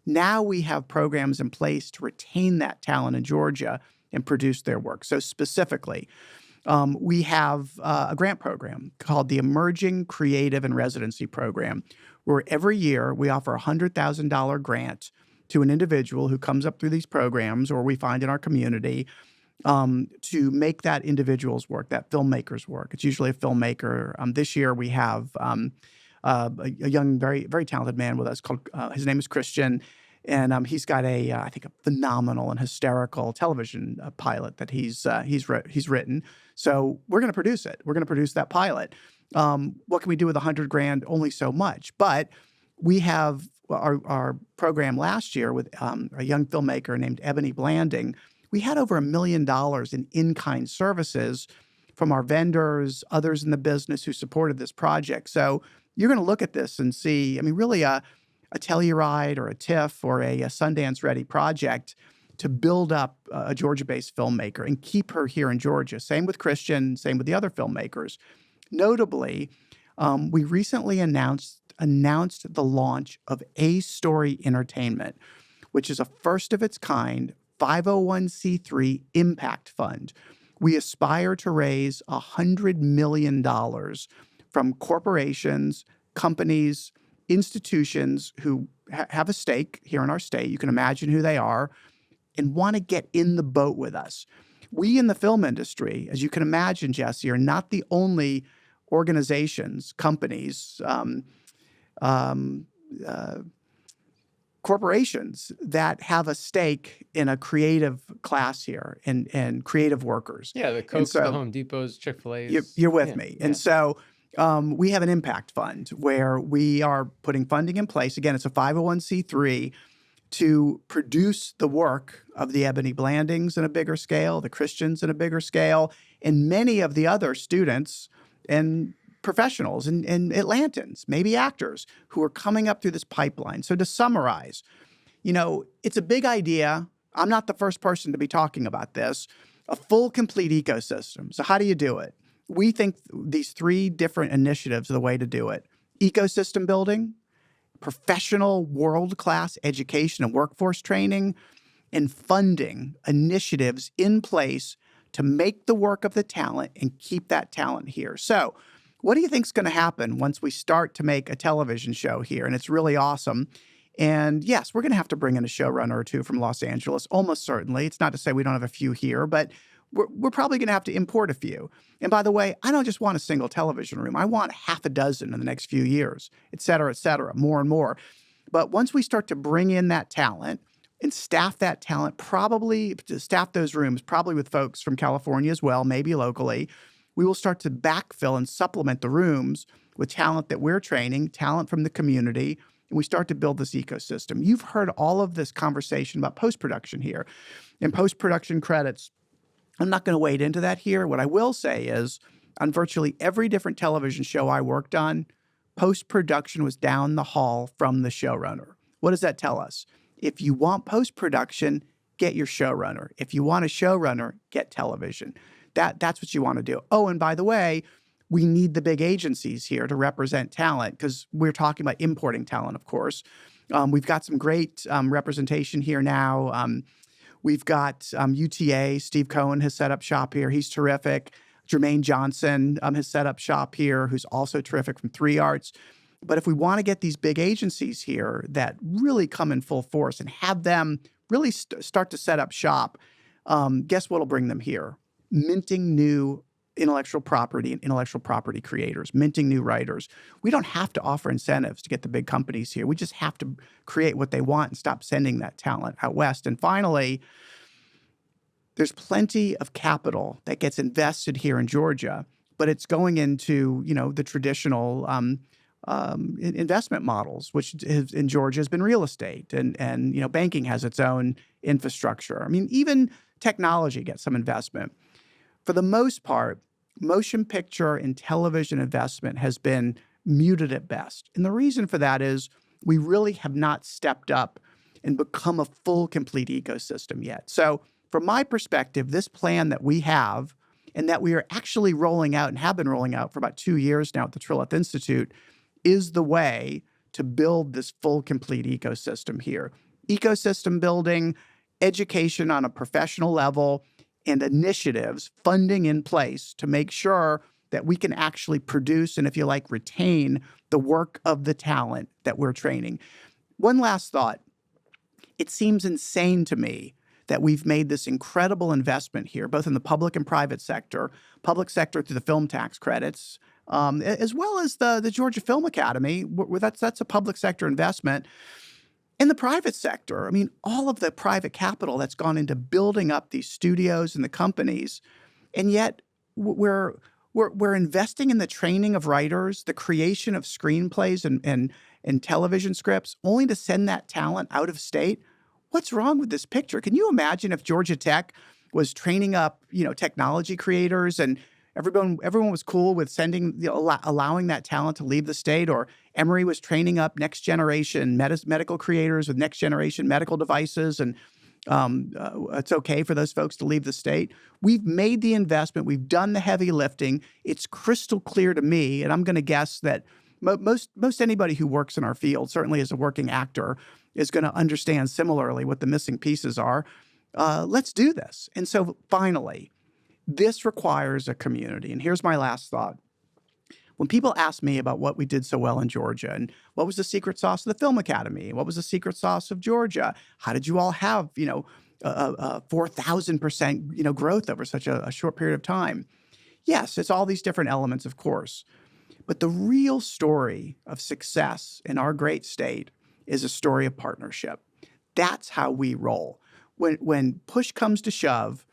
now we have programs in place to retain that talent in Georgia and produce their work. So specifically, we have a grant program called the Emerging Creative and Residency Program, where every year we offer a $100,000 grant to an individual who comes up through these programs or we find in our community to make that individual's work, that filmmaker's work. It's usually a filmmaker. This year we have a young, very, very talented man with us called, his name is Christian. And he's got I think, a phenomenal and hysterical television pilot that he's written. So we're going to produce it. We're going to produce that pilot. What can we do with $100,000? Only so much. But we have our program last year with a young filmmaker named Ebony Blanding. We had over $1 million in-kind services from our vendors, others in the business who supported this project. So you're going to look at this and see, really a Telluride or a TIFF or a Sundance-ready project to build up a Georgia-based filmmaker and keep her here in Georgia. Same with Christian, same with the other filmmakers. Notably, we recently announced the launch of A Story Entertainment, which is a first-of-its-kind 501c3 impact fund, We aspire to raise $100 million from corporations, companies, institutions who have a stake here in our state. You can imagine who they are and want to get in the boat with us. We in the film industry, as you can imagine, Jesse, are not the only organizations, companies, corporations that have a stake in a creative class here and creative workers. Yeah, the Cokes, the Home Depots, Chick-fil-A's. You're with me. And so we have an impact fund where we are putting funding in place. Again, it's a 501c3 to produce the work of the Ebony Blandings in a bigger scale, the Christians in a bigger scale, and many of the other students and professionals and Atlantans, maybe actors, who are coming up through this pipeline. So to summarize, it's a big idea. I'm not the first person to be talking about this. A full, complete ecosystem. So how do you do it? We think these 3 different initiatives are the way to do it. Ecosystem building, professional world-class education and workforce training, and funding initiatives in place to make the work of the talent and keep that talent here. So what do you think is going to happen once we start to make a television show here? And it's really awesome. And yes, we're going to have to bring in a showrunner or 2 from Los Angeles, almost certainly. It's not to say we don't have a few here, but we're probably going to have to import a few. And by the way, I don't just want a single television room. I want half a dozen in the next few years, et cetera, more and more. But once we start to bring in that talent and staff that talent, probably to staff those rooms, probably with folks from California as well, maybe locally, we will start to backfill and supplement the rooms with talent that we're training, talent from the community, and we start to build this ecosystem. You've heard all of this conversation about post-production here and post-production credits. I'm not going to wade into that here. What I will say is, on virtually every different television show I worked on, post-production was down the hall from the showrunner. What does that tell us? If you want post-production, get your showrunner. If you want a showrunner, get television. That's what you want to do. Oh, and by the way, we need the big agencies here to represent talent because we're talking about importing talent, of course. We've got some great representation here now. We've got UTA. Steve Cohen has set up shop here. He's terrific. Jermaine Johnson has set up shop here, who's also terrific from 3 Arts. But if we want to get these big agencies here that really come in full force and have them really start to set up shop, guess what will bring them here? Minting new intellectual property and intellectual property creators, minting new writers. We don't have to offer incentives to get the big companies here. We just have to create what they want and stop sending that talent out west. And finally, there's plenty of capital that gets invested here in Georgia, but it's going into, the traditional investment models, which in Georgia has been real estate and banking has its own infrastructure. I mean, even technology gets some investment. For the most part, motion picture and television investment has been muted at best. And the reason for that is we really have not stepped up and become a full, complete ecosystem yet. So from my perspective, this plan that we have and that we are actually rolling out and have been rolling out for about 2 years now at the Trillith Institute is the way to build this full, complete ecosystem here. Ecosystem building, education on a professional level, and initiatives, funding in place to make sure that we can actually produce and, if you like, retain the work of the talent that we're training. One last thought. It seems insane to me that we've made this incredible investment here, both in the public and private sector through the film tax credits, as well as the Georgia Film Academy. That's a public sector investment. In the private sector, I mean, all of the private capital that's gone into building up these studios and the companies, and yet we're investing in the training of writers, the creation of screenplays and television scripts, only to send that talent out of state. What's wrong with this picture? Can you imagine if Georgia Tech was training up, technology creators and everyone was cool with allowing that talent to leave the state, or Emory was training up next generation medical creators with next generation medical devices, and it's okay for those folks to leave the state. We've made the investment. We've done the heavy lifting. It's crystal clear to me, and I'm going to guess that most anybody who works in our field, certainly as a working actor, is going to understand similarly what the missing pieces are. Let's do this. And so finally, This requires a community. And here's my last thought. When people ask me about what we did so well in Georgia and what was the secret sauce of the Film Academy, what was the secret sauce of Georgia, how did you all have, 4,000%, growth over such a short period of time? Yes, it's all these different elements, of course. But the real story of success in our great state is a story of partnership. That's how we roll. When push comes to shove,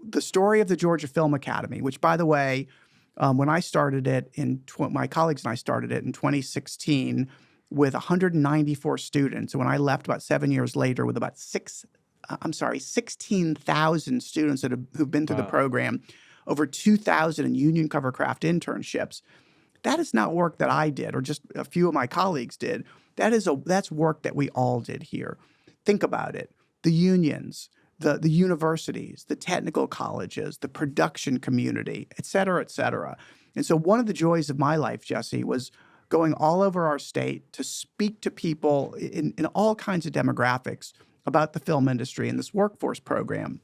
the story of the Georgia Film Academy, which, by the way, when I started it my colleagues and I started it in 2016 with 194 students. And when I left about 7 years later with about 16,000 students who've been through the program, over 2,000 in union cover craft internships. That is not work that I did or just a few of my colleagues did. That's work that we all did here. Think about it. The unions, the universities, the technical colleges, the production community, et cetera, et cetera. And so one of the joys of my life, Jesse, was going all over our state to speak to people in all kinds of demographics about the film industry and this workforce program.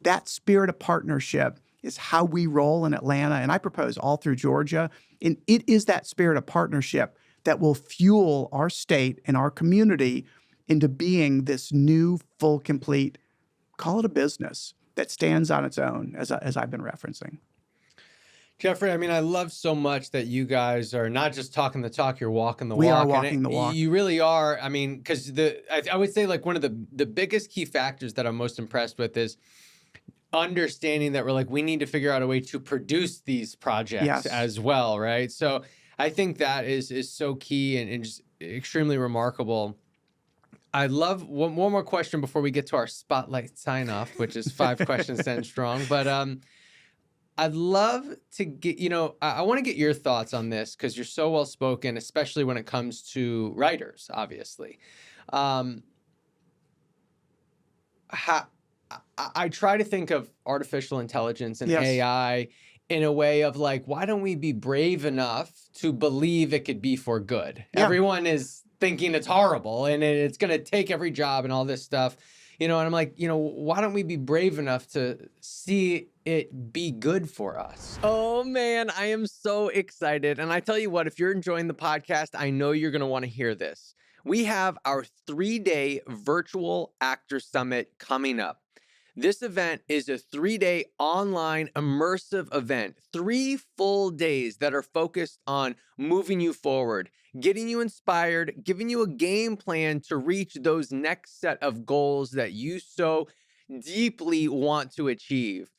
That spirit of partnership is how we roll in Atlanta, and I propose all through Georgia. And it is that spirit of partnership that will fuel our state and our community into being this new, full, complete, call it a business that stands on its own, as I've been referencing. Jeffrey, I mean, I love so much that you guys are not just talking the talk, you're walking the walk. We are walking the walk. You really are. I mean, because I would say like one of the biggest key factors that I'm most impressed with is understanding that we need to figure out a way to produce these projects as well, right? So I think that is so key and just extremely remarkable. I'd love one more question before we get to our spotlight sign off, which is 5 questions 10 strong. But I'd love to get, I want to get your thoughts on this because you're so well spoken, especially when it comes to writers, obviously. I try to think of artificial intelligence and AI in a way of why don't we be brave enough to believe it could be for good? Yeah. Everyone is thinking it's horrible and it's going to take every job and all this stuff, and I'm like, why don't we be brave enough to see it be good for us? Oh man, I am so excited. And I tell you what, if you're enjoying the podcast, I know you're going to want to hear this. We have our 3-day virtual actor summit coming up. This event is a 3-day online immersive event, 3 full days that are focused on moving you forward, getting you inspired, giving you a game plan to reach those next set of goals that you so deeply want to achieve.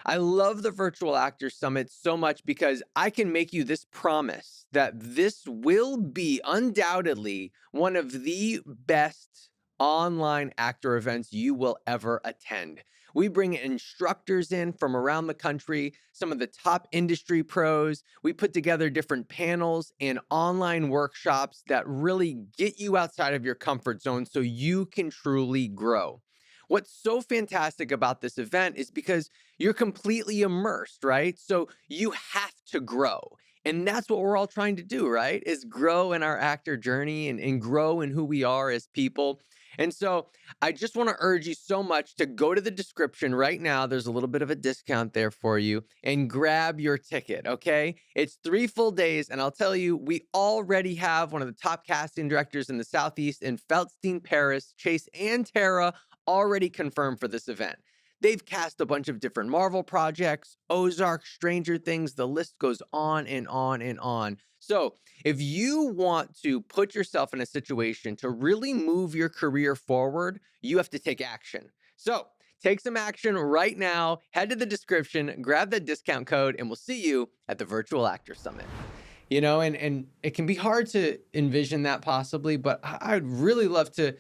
I love the Virtual Actor Summit so much because I can make you this promise that this will be undoubtedly one of the best online actor events you will ever attend. We bring instructors in from around the country, some of the top industry pros. We put together different panels and online workshops that really get you outside of your comfort zone so you can truly grow. What's so fantastic about this event is because you're completely immersed, right? So you have to grow. And that's what we're all trying to do, right? Is grow in our actor journey and grow in who we are as people. And so I just want to urge you so much to go to the description right now. There's a little bit of a discount there for you and grab your ticket, okay? It's 3 full days. And I'll tell you, we already have one of the top casting directors in the Southeast in Feldstein, Paris, Chase and Tara already confirmed for this event. They've cast a bunch of different Marvel projects, Ozark, Stranger Things, the list goes on and on and on. So if you want to put yourself in a situation to really move your career forward, you have to take action. So take some action right now, head to the description, grab that discount code, and we'll see you at the Virtual Actor Summit. And it can be hard to envision that possibly, but I'd really love to,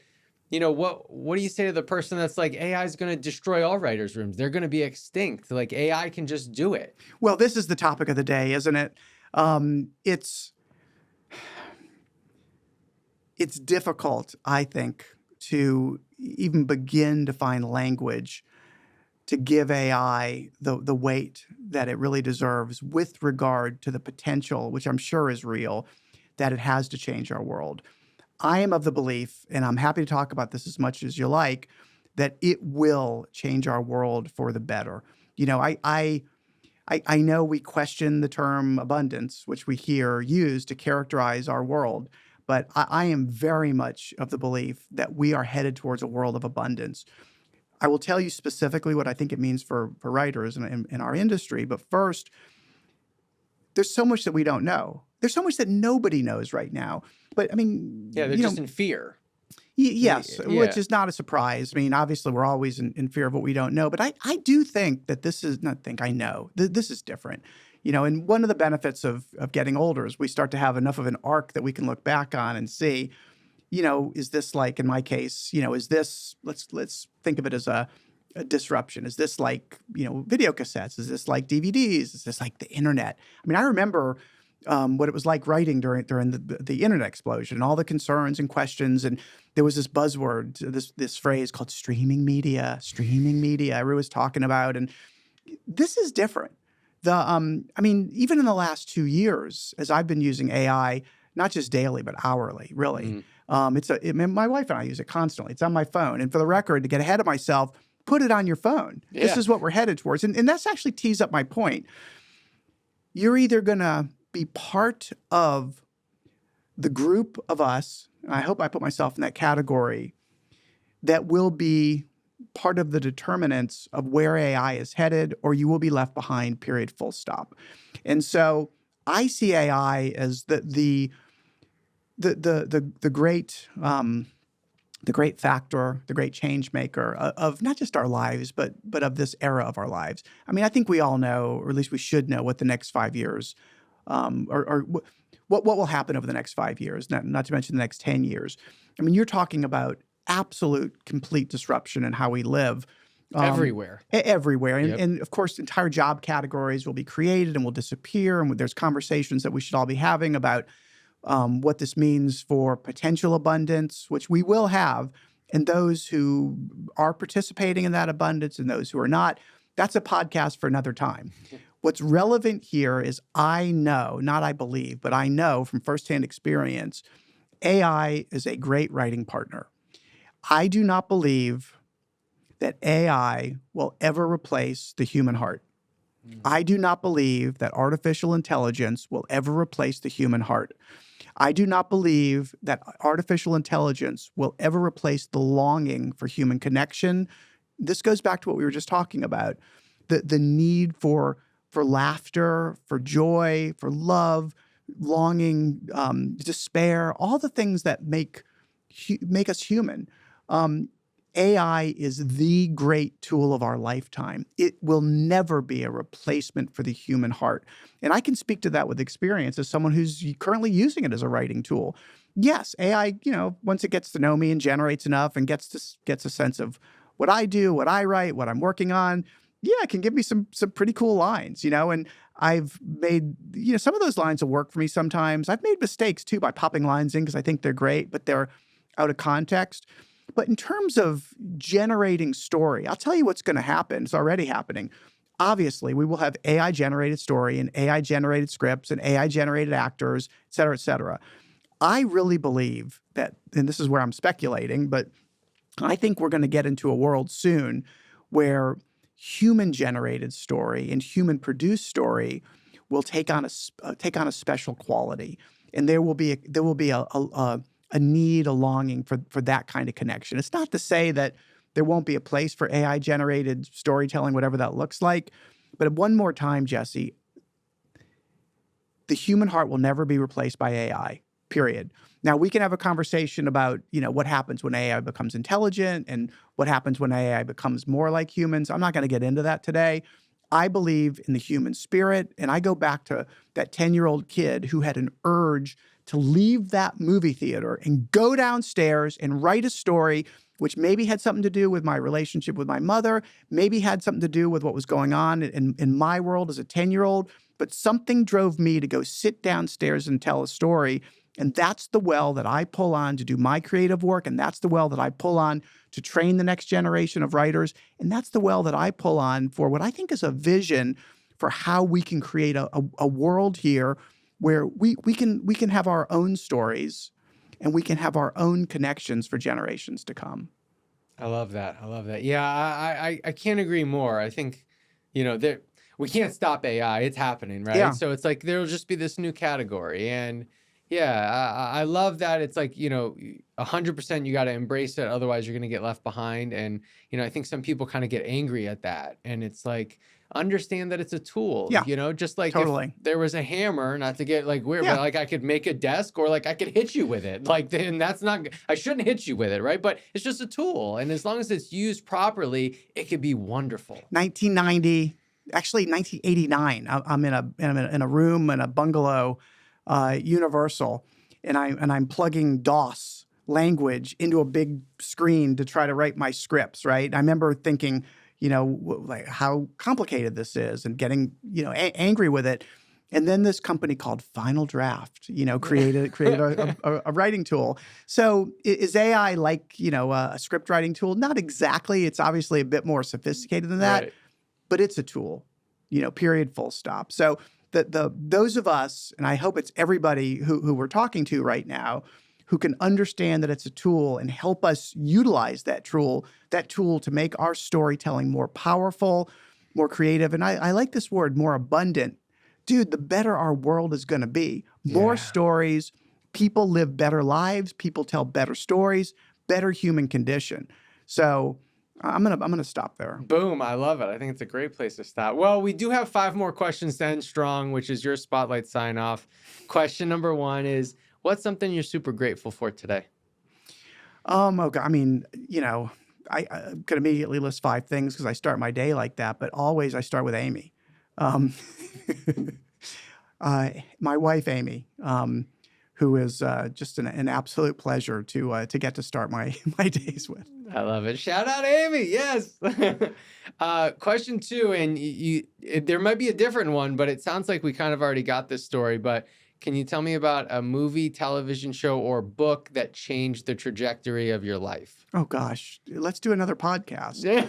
what do you say to the person that's like, AI is going to destroy all writers' rooms? They're going to be extinct. Like AI can just do it. Well, this is the topic of the day, isn't it? It's difficult, I think, to even begin to find language to give AI the weight that it really deserves with regard to the potential, which I'm sure is real, that it has to change our world. I am of the belief, and I'm happy to talk about this as much as you like, that it will change our world for the better. I I know we question the term abundance, which we hear used to characterize our world, but I am very much of the belief that we are headed towards a world of abundance. I will tell you specifically what I think it means for writers in our industry. But first, there's so much that we don't know. There's so much that nobody knows right now. But I mean, Yeah, they're just in fear. Yes, Yeah. which is not a surprise. I mean, obviously, we're always in fear of what we don't know. But I do think that this is not think I know. This is different. And one of the benefits of getting older is we start to have enough of an arc that we can look back on and see, is this like, in my case, is this, let's think of it as a disruption. Is this like, video cassettes? Is this like DVDs? Is this like the internet? I mean, I remember what it was like writing during the internet explosion and all the concerns and questions. And there was this buzzword, this phrase called streaming media, everyone was talking about. And this is different. I mean, even in the last 2 years, as I've been using AI, not just daily, but hourly, really. My wife and I use it constantly. It's on my phone. And for the record, to get ahead of myself, put it on your phone. Yeah. This is what we're headed towards. And that's actually tees up my point. You're either going to be part of the group of us, and I hope I put myself in that category, that will be part of the determinants of where AI is headed, or you will be left behind, period, full stop. And so I see AI as the great factor, the great change maker of not just our lives, but of this era of our lives. I mean, I think we all know, or at least we should know, what the next 5 years, or what will happen over the next 5 years, not to mention the next 10 years. I mean, you're talking about absolute, complete disruption in how we live. Everywhere. Everywhere. Yep. And of course, entire job categories will be created and will disappear. And there's conversations that we should all be having about what this means for potential abundance, which we will have, and those who are participating in that abundance and those who are not. That's a podcast for another time. What's relevant here is I know, not I believe, but I know from firsthand experience, AI is a great writing partner. I do not believe that AI will ever replace the human heart. I do not believe that artificial intelligence will ever replace the human heart. I do not believe that artificial intelligence will ever replace the longing for human connection. This goes back to what we were just talking about, the need for laughter, for joy, for love, longing, despair, all the things that make us human. AI is the great tool of our lifetime. It will never be a replacement for the human heart. And I can speak to that with experience as someone who's currently using it as a writing tool. Yes, AI, once it gets to know me and generates enough and gets a sense of what I do, what I write, what I'm working on, it can give me some pretty cool lines, and I've made, some of those lines will work for me sometimes. I've made mistakes too by popping lines in because I think they're great, but they're out of context. But in terms of generating story, I'll tell you what's going to happen. It's already happening. Obviously, we will have AI-generated story and AI-generated scripts and AI-generated actors, et cetera, et cetera. I really believe that, and this is where I'm speculating, but I think we're going to get into a world soon where human-generated story and human-produced story will take on a special quality, and there will be a need, a longing for that kind of connection. It's not to say that there won't be a place for AI-generated storytelling, whatever that looks like. But one more time, Jesse, the human heart will never be replaced by AI, period. Now, we can have a conversation about, what happens when AI becomes intelligent and what happens when AI becomes more like humans. I'm not going to get into that today. I believe in the human spirit, and I go back to that 10-year-old kid who had an urge to leave that movie theater and go downstairs and write a story which maybe had something to do with my relationship with my mother, maybe had something to do with what was going on in my world as a 10-year-old, but something drove me to go sit downstairs and tell a story. And that's the well that I pull on to do my creative work, and that's the well that I pull on to train the next generation of writers, and that's the well that I pull on for what I think is a vision for how we can create a world here where we can have our own stories and we can have our own connections for generations to come. I love that. Yeah, I can't agree more. I think, we can't stop AI. It's happening, right? Yeah. So it's like there'll just be this new category. And yeah, I love that. It's like, 100% you got to embrace it. Otherwise, you're going to get left behind. And, I think some people kind of get angry at that. And it's like, understand that it's a tool, Yeah. just like if Totally. there was a hammer, not to get like weird, Yeah. but like I could make a desk or like I could hit you with it. Like, then that's not, I shouldn't hit you with it, right? But it's just a tool. And as long as it's used properly, it could be wonderful. 1990, actually 1989. I'm in a room in a bungalow, Universal, and I'm plugging DOS language into a big screen to try to write my scripts. Right. I remember thinking, like how complicated this is, and getting angry with it. And then this company called Final Draft, created a writing tool. So is AI like, a script writing tool? Not exactly. It's obviously a bit more sophisticated than that, Right. but it's a tool, period, full stop. So those of us, and I hope it's everybody who we're talking to right now, who can understand that it's a tool and help us utilize that tool to make our storytelling more powerful, more creative. And I like this word, more abundant. Dude, the better our world is going to be. More stories, people live better lives, people tell better stories, better human condition. So I'm gonna stop there. Boom. I love it. I think it's a great place to stop. Well, we do have 5 more questions to end strong, which is your spotlight sign off. Question number 1 is, what's something you're super grateful for today? Oh God, I mean, I could immediately list 5 things because I start my day like that, but always I start with Amy. My wife, Amy, who is just an absolute pleasure to get to start my days with. I love it. Shout out Amy. Yes. Question 2, and there might be a different one, but it sounds like we kind of already got this story, but can you tell me about a movie, television show, or book that changed the trajectory of your life? Oh gosh, let's do another podcast. Yeah.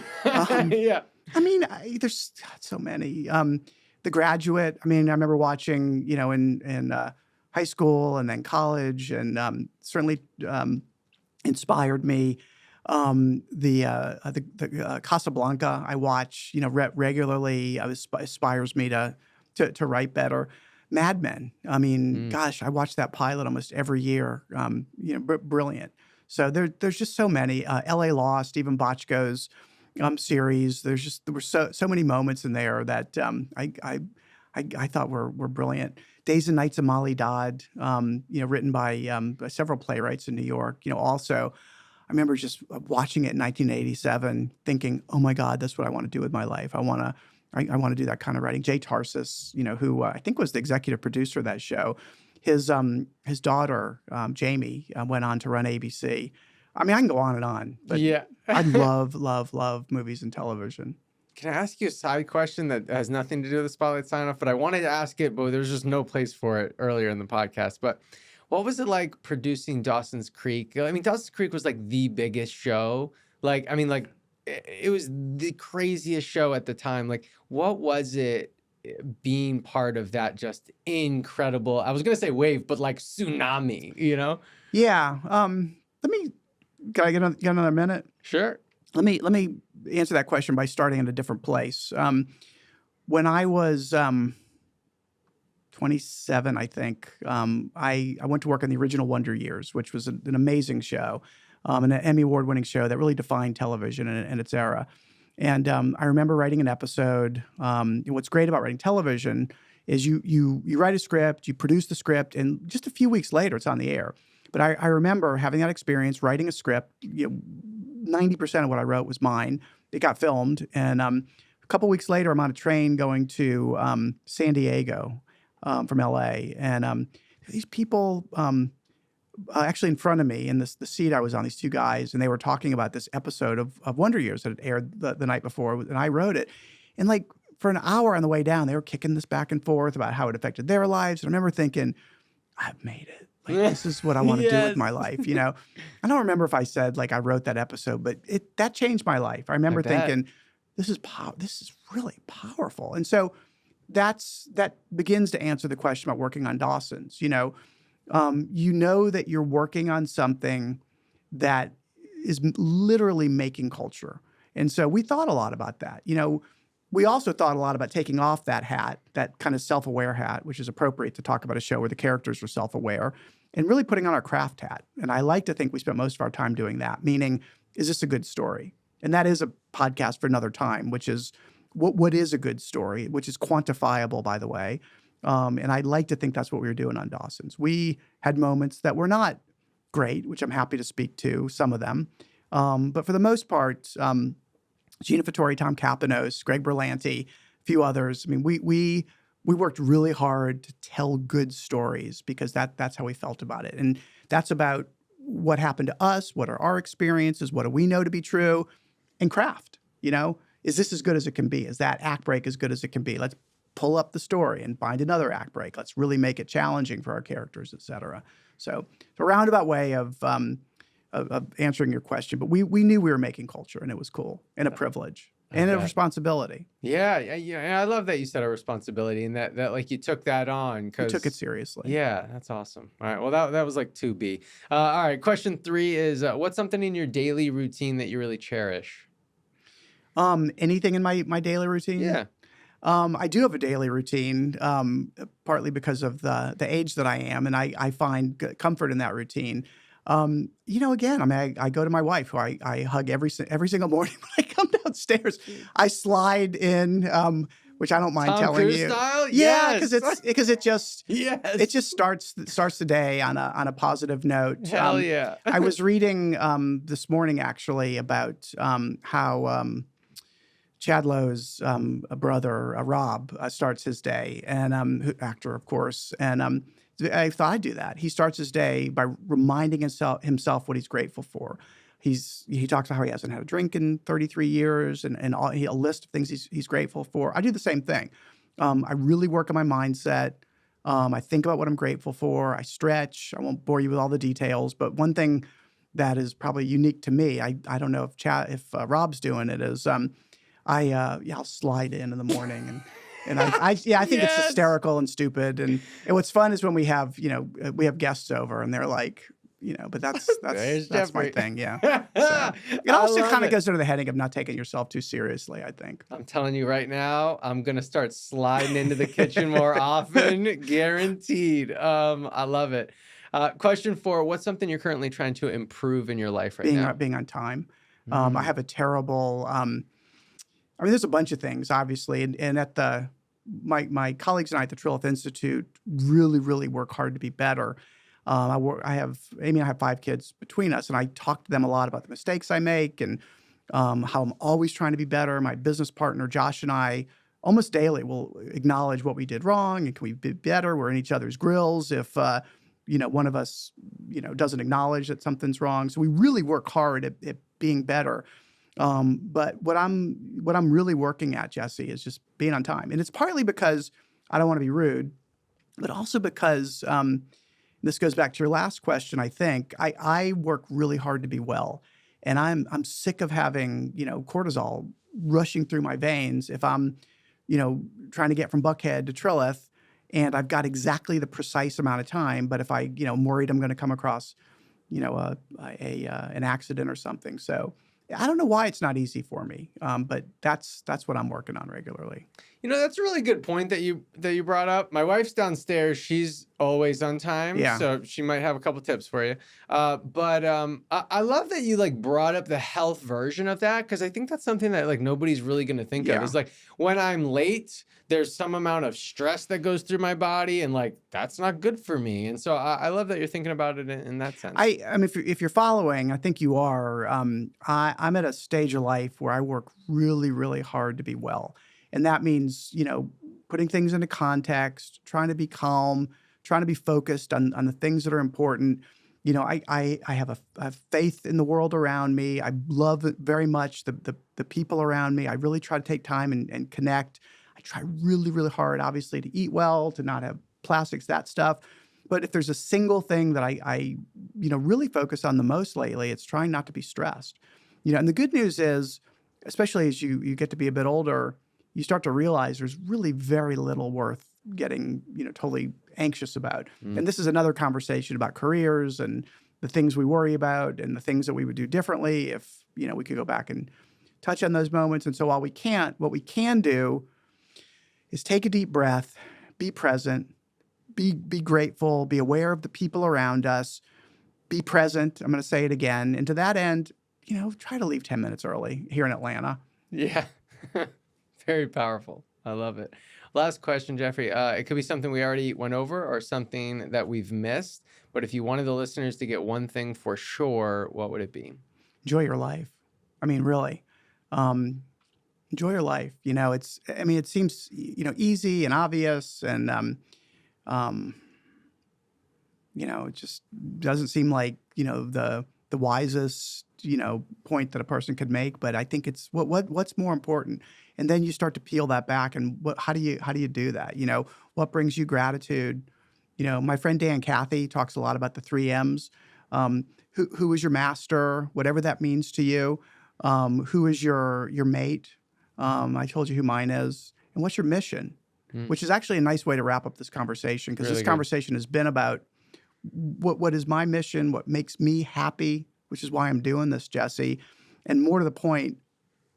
I mean, there's so many. The Graduate. I mean, I remember watching, in high school and then college, and certainly inspired me. The Casablanca I watch, regularly. Inspires me to write better. Mad Men. I mean, gosh, I watch that pilot almost every year. Brilliant. So there's just so many. L.A. Law, Stephen Bochco's series. There were so many moments in there that I thought were brilliant. Days and Nights of Molly Dodd. Written by several playwrights in New York. Also, I remember just watching it in 1987, thinking, "Oh my God, that's what I want to do with my life. I want to do that kind of writing." Jay Tarsis, who I think was the executive producer of that show, his daughter, Jamie, went on to run ABC. I mean, I can go on and on, but Yeah. I love, love, love movies and television. Can I ask you a side question that has nothing to do with the spotlight sign off? But I wanted to ask it, but there's just no place for it earlier in the podcast. But what was it like producing Dawson's Creek? I mean, Dawson's Creek was like the biggest show. It was the craziest show at the time. Like, what was it being part of that just incredible, I was going to say wave, but like tsunami, Yeah. Can I get another minute? Sure. Let me answer that question by starting in a different place. When I was 27, I think, I went to work on the original Wonder Years, which was an amazing show, and an Emmy Award-winning show that really defined television in its era. And I remember writing an episode. What's great about writing television is you write a script, you produce the script, and just a few weeks later, it's on the air. But I remember having that experience, writing a script. 90% of what I wrote was mine. It got filmed, and a couple weeks later, I'm on a train going to San Diego from LA, and these people actually in front of me in the seat I was on, these 2 guys, and they were talking about this episode of Wonder Years that had aired the night before, and I wrote it. And like for an hour on the way down, they were kicking this back and forth about how it affected their lives. And I remember thinking, I've made it. Like, this is what I want to do with my life. I don't remember if I said like I wrote that episode, but that changed my life. I remember thinking, this is really powerful. And so that begins to answer the question about working on Dawson's. That you're working on something that is literally making culture. And so we thought a lot about that. we also thought a lot about taking off that hat, that kind of self-aware hat, which is appropriate to talk about a show where the characters are self-aware, and really putting on our craft hat. And I like to think we spent most of our time doing that, meaning, is this a good story? And that is a podcast for another time, which is what is a good story, which is quantifiable, by the way. And I'd like to think that's what we were doing on Dawson's. We had moments that were not great, which I'm happy to speak to, some of them. But for the most part, Gina Fattori, Tom Kapanos, Greg Berlanti, a few others. I mean, we worked really hard to tell good stories because that's how we felt about it. And that's about what happened to us, what are our experiences, what do we know to be true, and craft. Is this as good as it can be? Is that act break as good as it can be? Let's pull up the story and find another act break. Let's really make it challenging for our characters, et cetera. So it's a roundabout way of answering your question, but we knew we were making culture, and it was cool and a privilege and a responsibility. Yeah. And I love that you said a responsibility and that like you took that on. You took it seriously. Yeah, that's awesome. All right. Well, that was like 2B. All right. Question 3 is what's something in your daily routine that you really cherish? Anything in my daily routine? Yeah. I do have a daily routine, partly because of the age that I am, and I find comfort in that routine. Again, I mean, I go to my wife, who I hug every single morning when I come downstairs. I slide in, which I don't mind Tom telling Cruise you. Style? Yeah, Yes. because it just Yes. it just starts the day on a positive note. Hell yeah. I was reading this morning actually about how Chad Lowe's brother Rob starts his day, and actor, of course, and I thought I'd do that. He starts his day by reminding himself what he's grateful for. He talks about how he hasn't had a drink in 33 years, and a list of things he's grateful for. I do the same thing. I really work on my mindset. I think about what I'm grateful for. I stretch. I won't bore you with all the details, but one thing that is probably unique to me, I don't know if Rob's doing it, is I'll slide in the morning and I think it's hysterical and stupid. And what's fun is when we have guests over and they're like, but that's my thing. Yeah. So, it also kind of goes under the heading of not taking yourself too seriously, I think. I'm telling you right now, I'm going to start sliding into the kitchen more often, guaranteed. I love it. Question 4, what's something you're currently trying to improve in your life now? Being on time. I have a terrible, there's a bunch of things, obviously, and at my colleagues and I at the Trillith Institute really, really work hard to be better. I have 5 kids between us, and I talk to them a lot about the mistakes I make and how I'm always trying to be better. My business partner, Josh, and I almost daily will acknowledge what we did wrong and can we be better. We're in each other's grills if one of us doesn't acknowledge that something's wrong. So we really work hard at being better. But what I'm really working at, Jesse, is just being on time. And it's partly because I don't want to be rude, but also because this goes back to your last question, I think. I work really hard to be well. And I'm sick of having, cortisol rushing through my veins if I'm, trying to get from Buckhead to Trilith, and I've got exactly the precise amount of time. But if I'm worried I'm going to come across, an accident or something. So I don't know why it's not easy for me, but that's what I'm working on regularly. That's a really good point that you brought up. My wife's downstairs. She's always on time, so she might have a couple tips for you. But I love that you brought up the health version of that, because I think that's something that nobody's really going to think of. It's when I'm late, there's some amount of stress that goes through my body, and that's not good for me. And so I love that you're thinking about it in that sense. I mean, if you're following, I think you are. I'm at a stage of life where I work really, really hard to be well. And that means, putting things into context, trying to be calm, trying to be focused on the things that are important. I have a faith in the world around me. I love it very much, the people around me. I really try to take time and connect. I try really, really hard, obviously, to eat well, to not have plastics, that stuff. But if there's a single thing that I really focus on the most lately, it's trying not to be stressed. And the good news is, especially as you get to be a bit older, you start to realize there's really very little worth getting, totally anxious about. And this is another conversation about careers and the things we worry about and the things that we would do differently if, we could go back and touch on those moments. And so while we can't, what we can do is take a deep breath, be present, be grateful, be aware of the people around us, be present. I'm going to say it again. And to that end, try to leave 10 minutes early here in Atlanta. Yeah. Very powerful. I love it. Last question, Jeffrey. It could be something we already went over or something that we've missed. But if you wanted the listeners to get one thing for sure, what would it be? Enjoy your life. I mean, really. Enjoy your life. It seems, easy and obvious, and, it just doesn't seem like, the wisest, point that a person could make. But I think it's what's more important. And then you start to peel that back. And how do you do that? What brings you gratitude? My friend Dan Cathy talks a lot about the 3 M's. Who is your master? Whatever that means to you. Who is your mate? I told you who mine is. And what's your mission? Which is actually a nice way to wrap up this conversation, because this conversation has been about what is my mission, what makes me happy, which is why I'm doing this, Jesse. And more to the point,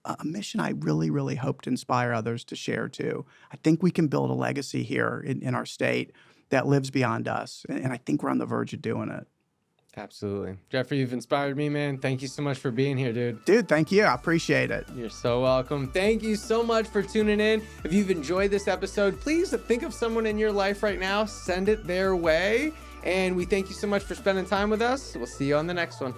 a mission I really, really hope to inspire others to share too. I think we can build a legacy here in our state that lives beyond us. And I think we're on the verge of doing it. Absolutely. Jeffrey, you've inspired me, man. Thank you so much for being here, dude. Dude, thank you. I appreciate it. You're so welcome. Thank you so much for tuning in. If you've enjoyed this episode, please think of someone in your life right now. Send it their way. And we thank you so much for spending time with us. We'll see you on the next one.